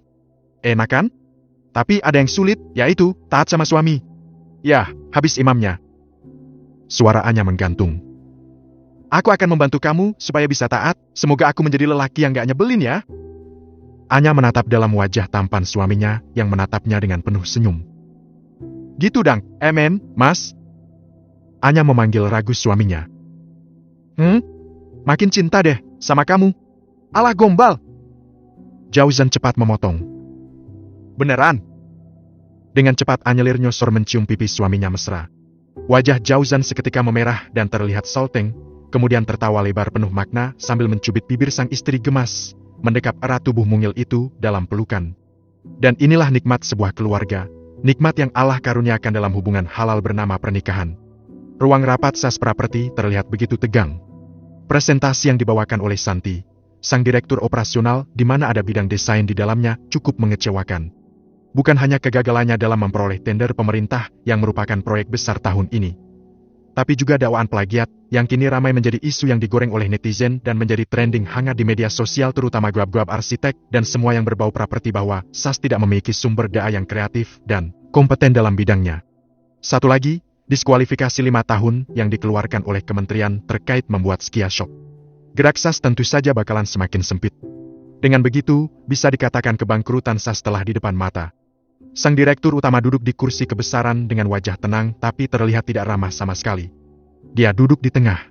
Enak kan? Tapi ada yang sulit, yaitu, taat sama suami. Ya, habis imamnya. Suara Anya menggantung. Aku akan membantu kamu, supaya bisa taat, semoga aku menjadi lelaki yang gak nyebelin ya. Anya menatap dalam wajah tampan suaminya, yang menatapnya dengan penuh senyum. Gitu dang, amen, Mas. Anya memanggil ragu suaminya. Makin cinta deh, sama kamu. Alah gombal. Jauzan cepat memotong. Beneran? Dengan cepat Anyelir nyosor mencium pipi suaminya mesra. Wajah Jauzan seketika memerah dan terlihat solteng, kemudian tertawa lebar penuh makna sambil mencubit bibir sang istri gemas, mendekap erat tubuh mungil itu dalam pelukan. Dan inilah nikmat sebuah keluarga, nikmat yang Allah karuniakan dalam hubungan halal bernama pernikahan. Ruang rapat Sas Praperti terlihat begitu tegang. Presentasi yang dibawakan oleh Santi, sang direktur operasional di mana ada bidang desain di dalamnya, cukup mengecewakan. Bukan hanya kegagalannya dalam memperoleh tender pemerintah yang merupakan proyek besar tahun ini, tapi juga dakwaan plagiat yang kini ramai menjadi isu yang digoreng oleh netizen dan menjadi trending hangat di media sosial terutama guab-guab arsitek dan semua yang berbau properti bahwa SAS tidak memiliki sumber daya yang kreatif dan kompeten dalam bidangnya. Satu lagi, diskualifikasi 5 tahun yang dikeluarkan oleh kementerian terkait membuat Skia Shop. Gerak SAS tentu saja bakalan semakin sempit. Dengan begitu, bisa dikatakan kebangkrutan SAS telah di depan mata. Sang direktur utama duduk di kursi kebesaran dengan wajah tenang tapi terlihat tidak ramah sama sekali. Dia duduk di tengah.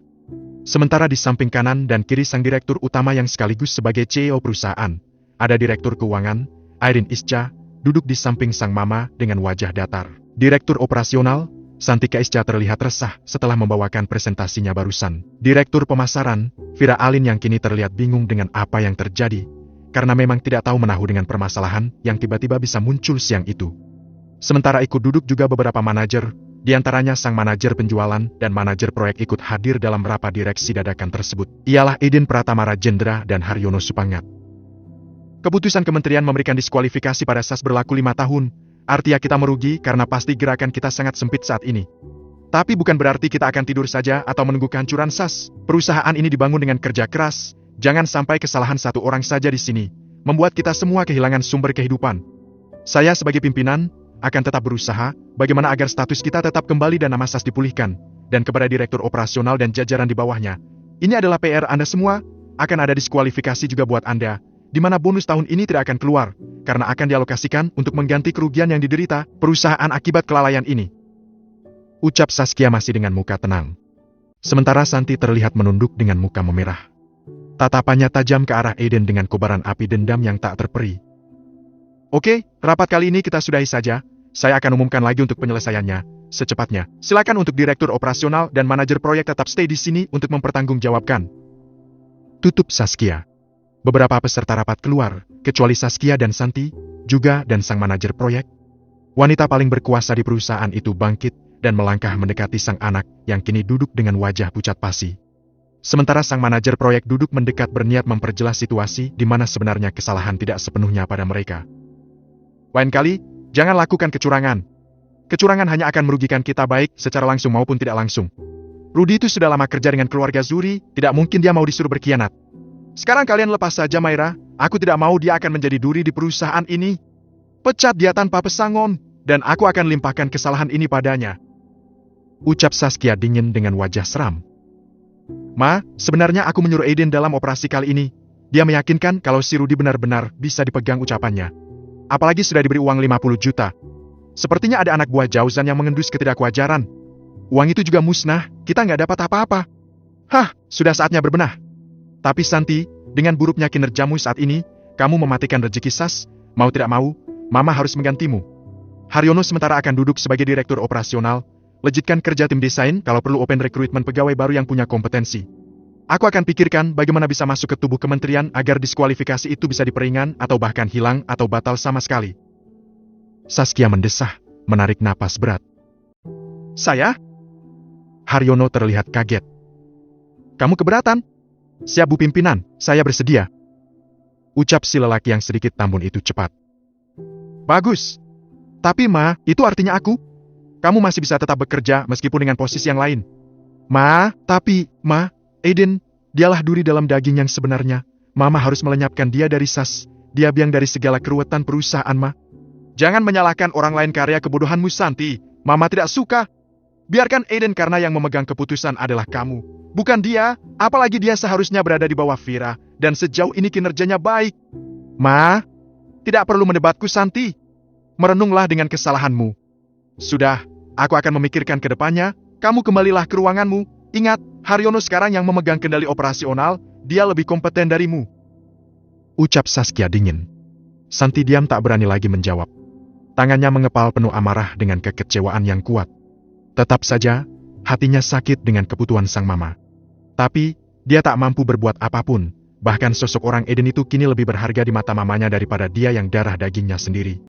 Sementara di samping kanan dan kiri sang direktur utama yang sekaligus sebagai CEO perusahaan, ada direktur keuangan, Irene Ischa, duduk di samping sang mama dengan wajah datar. Direktur operasional, Santika Ischa terlihat resah setelah membawakan presentasinya barusan. Direktur pemasaran, Vira Alin yang kini terlihat bingung dengan apa yang terjadi, karena memang tidak tahu menahu dengan permasalahan yang tiba-tiba bisa muncul siang itu. Sementara ikut duduk juga beberapa manajer, di antaranya sang manajer penjualan dan manajer proyek ikut hadir dalam rapat direksi dadakan tersebut. Ialah Eden Pratama Rajendra dan Haryono Supangat. Keputusan kementerian memberikan diskualifikasi pada SAS berlaku 5 tahun, artinya kita merugi karena pasti gerakan kita sangat sempit saat ini. Tapi bukan berarti kita akan tidur saja atau menunggu kehancuran SAS. Perusahaan ini dibangun dengan kerja keras. Jangan sampai kesalahan satu orang saja di sini membuat kita semua kehilangan sumber kehidupan. Saya sebagai pimpinan akan tetap berusaha bagaimana agar status kita tetap kembali dan nama SAS dipulihkan. Dan kepada direktur operasional dan jajaran di bawahnya, ini adalah PR Anda semua, akan ada diskualifikasi juga buat Anda, di mana bonus tahun ini tidak akan keluar, karena akan dialokasikan untuk mengganti kerugian yang diderita perusahaan akibat kelalaian ini. Ucap Saskia masih dengan muka tenang. Sementara Santi terlihat menunduk dengan muka memerah. Tatapannya tajam ke arah Eden dengan kobaran api dendam yang tak terperi. Oke, rapat kali ini kita sudahi saja. Saya akan umumkan lagi untuk penyelesaiannya secepatnya. Silakan untuk direktur operasional dan manajer proyek tetap stay di sini untuk mempertanggungjawabkan. Tutup Saskia. Beberapa peserta rapat keluar, kecuali Saskia dan Santi, juga dan sang manajer proyek. Wanita paling berkuasa di perusahaan itu bangkit dan melangkah mendekati sang anak yang kini duduk dengan wajah pucat pasi. Sementara sang manajer proyek duduk mendekat berniat memperjelas situasi di mana sebenarnya kesalahan tidak sepenuhnya pada mereka. Lain kali, jangan lakukan kecurangan. Kecurangan hanya akan merugikan kita baik secara langsung maupun tidak langsung. Rudy itu sudah lama kerja dengan keluarga Zuri, tidak mungkin dia mau disuruh berkhianat. Sekarang kalian lepas saja Maira, aku tidak mau dia akan menjadi duri di perusahaan ini. Pecat dia tanpa pesangon, dan aku akan limpahkan kesalahan ini padanya. Ucap Saskia dingin dengan wajah seram. Ma, sebenarnya aku menyuruh Eden dalam operasi kali ini. Dia meyakinkan kalau si Rudy benar-benar bisa dipegang ucapannya. Apalagi sudah diberi uang 50 juta. Sepertinya ada anak buah Jauzan yang mengendus ketidakwajaran. Uang itu juga musnah, kita nggak dapat apa-apa. Hah, sudah saatnya berbenah. Tapi Santi, dengan buruknya kinerjamu saat ini, kamu mematikan rezeki SAS, mau tidak mau, Mama harus menggantimu. Haryono sementara akan duduk sebagai direktur operasional, legitkan kerja tim desain kalau perlu open rekrutmen pegawai baru yang punya kompetensi. Aku akan pikirkan bagaimana bisa masuk ke tubuh kementerian agar diskualifikasi itu bisa diperingan atau bahkan hilang atau batal sama sekali. Saskia mendesah, menarik napas berat. Saya? Haryono terlihat kaget. Kamu keberatan? Siap Bu Pimpinan, saya bersedia. Ucap si lelaki yang sedikit tambun itu cepat. Bagus. Tapi Ma, itu artinya aku? Kamu masih bisa tetap bekerja meskipun dengan posisi yang lain. Ma, Eden, dialah duri dalam daging yang sebenarnya. Mama harus melenyapkan dia dari SAS. Dia biang dari segala keruwetan perusahaan, Ma. Jangan menyalahkan orang lain karya kebodohanmu, Santi. Mama tidak suka. Biarkan Eden karena yang memegang keputusan adalah kamu. Bukan dia, apalagi dia seharusnya berada di bawah Vira. Dan sejauh ini kinerjanya baik. Ma, tidak perlu mendebatku, Santi. Merenunglah dengan kesalahanmu. Sudah, aku akan memikirkan ke depannya. Kamu kembalilah ke ruanganmu. Ingat, Haryono sekarang yang memegang kendali operasional, dia lebih kompeten darimu. Ucap Saskia dingin. Santi diam tak berani lagi menjawab. Tangannya mengepal penuh amarah dengan kekecewaan yang kuat. Tetap saja, hatinya sakit dengan keputusan sang mama. Tapi, dia tak mampu berbuat apapun. Bahkan sosok orang Eden itu kini lebih berharga di mata mamanya daripada dia yang darah dagingnya sendiri.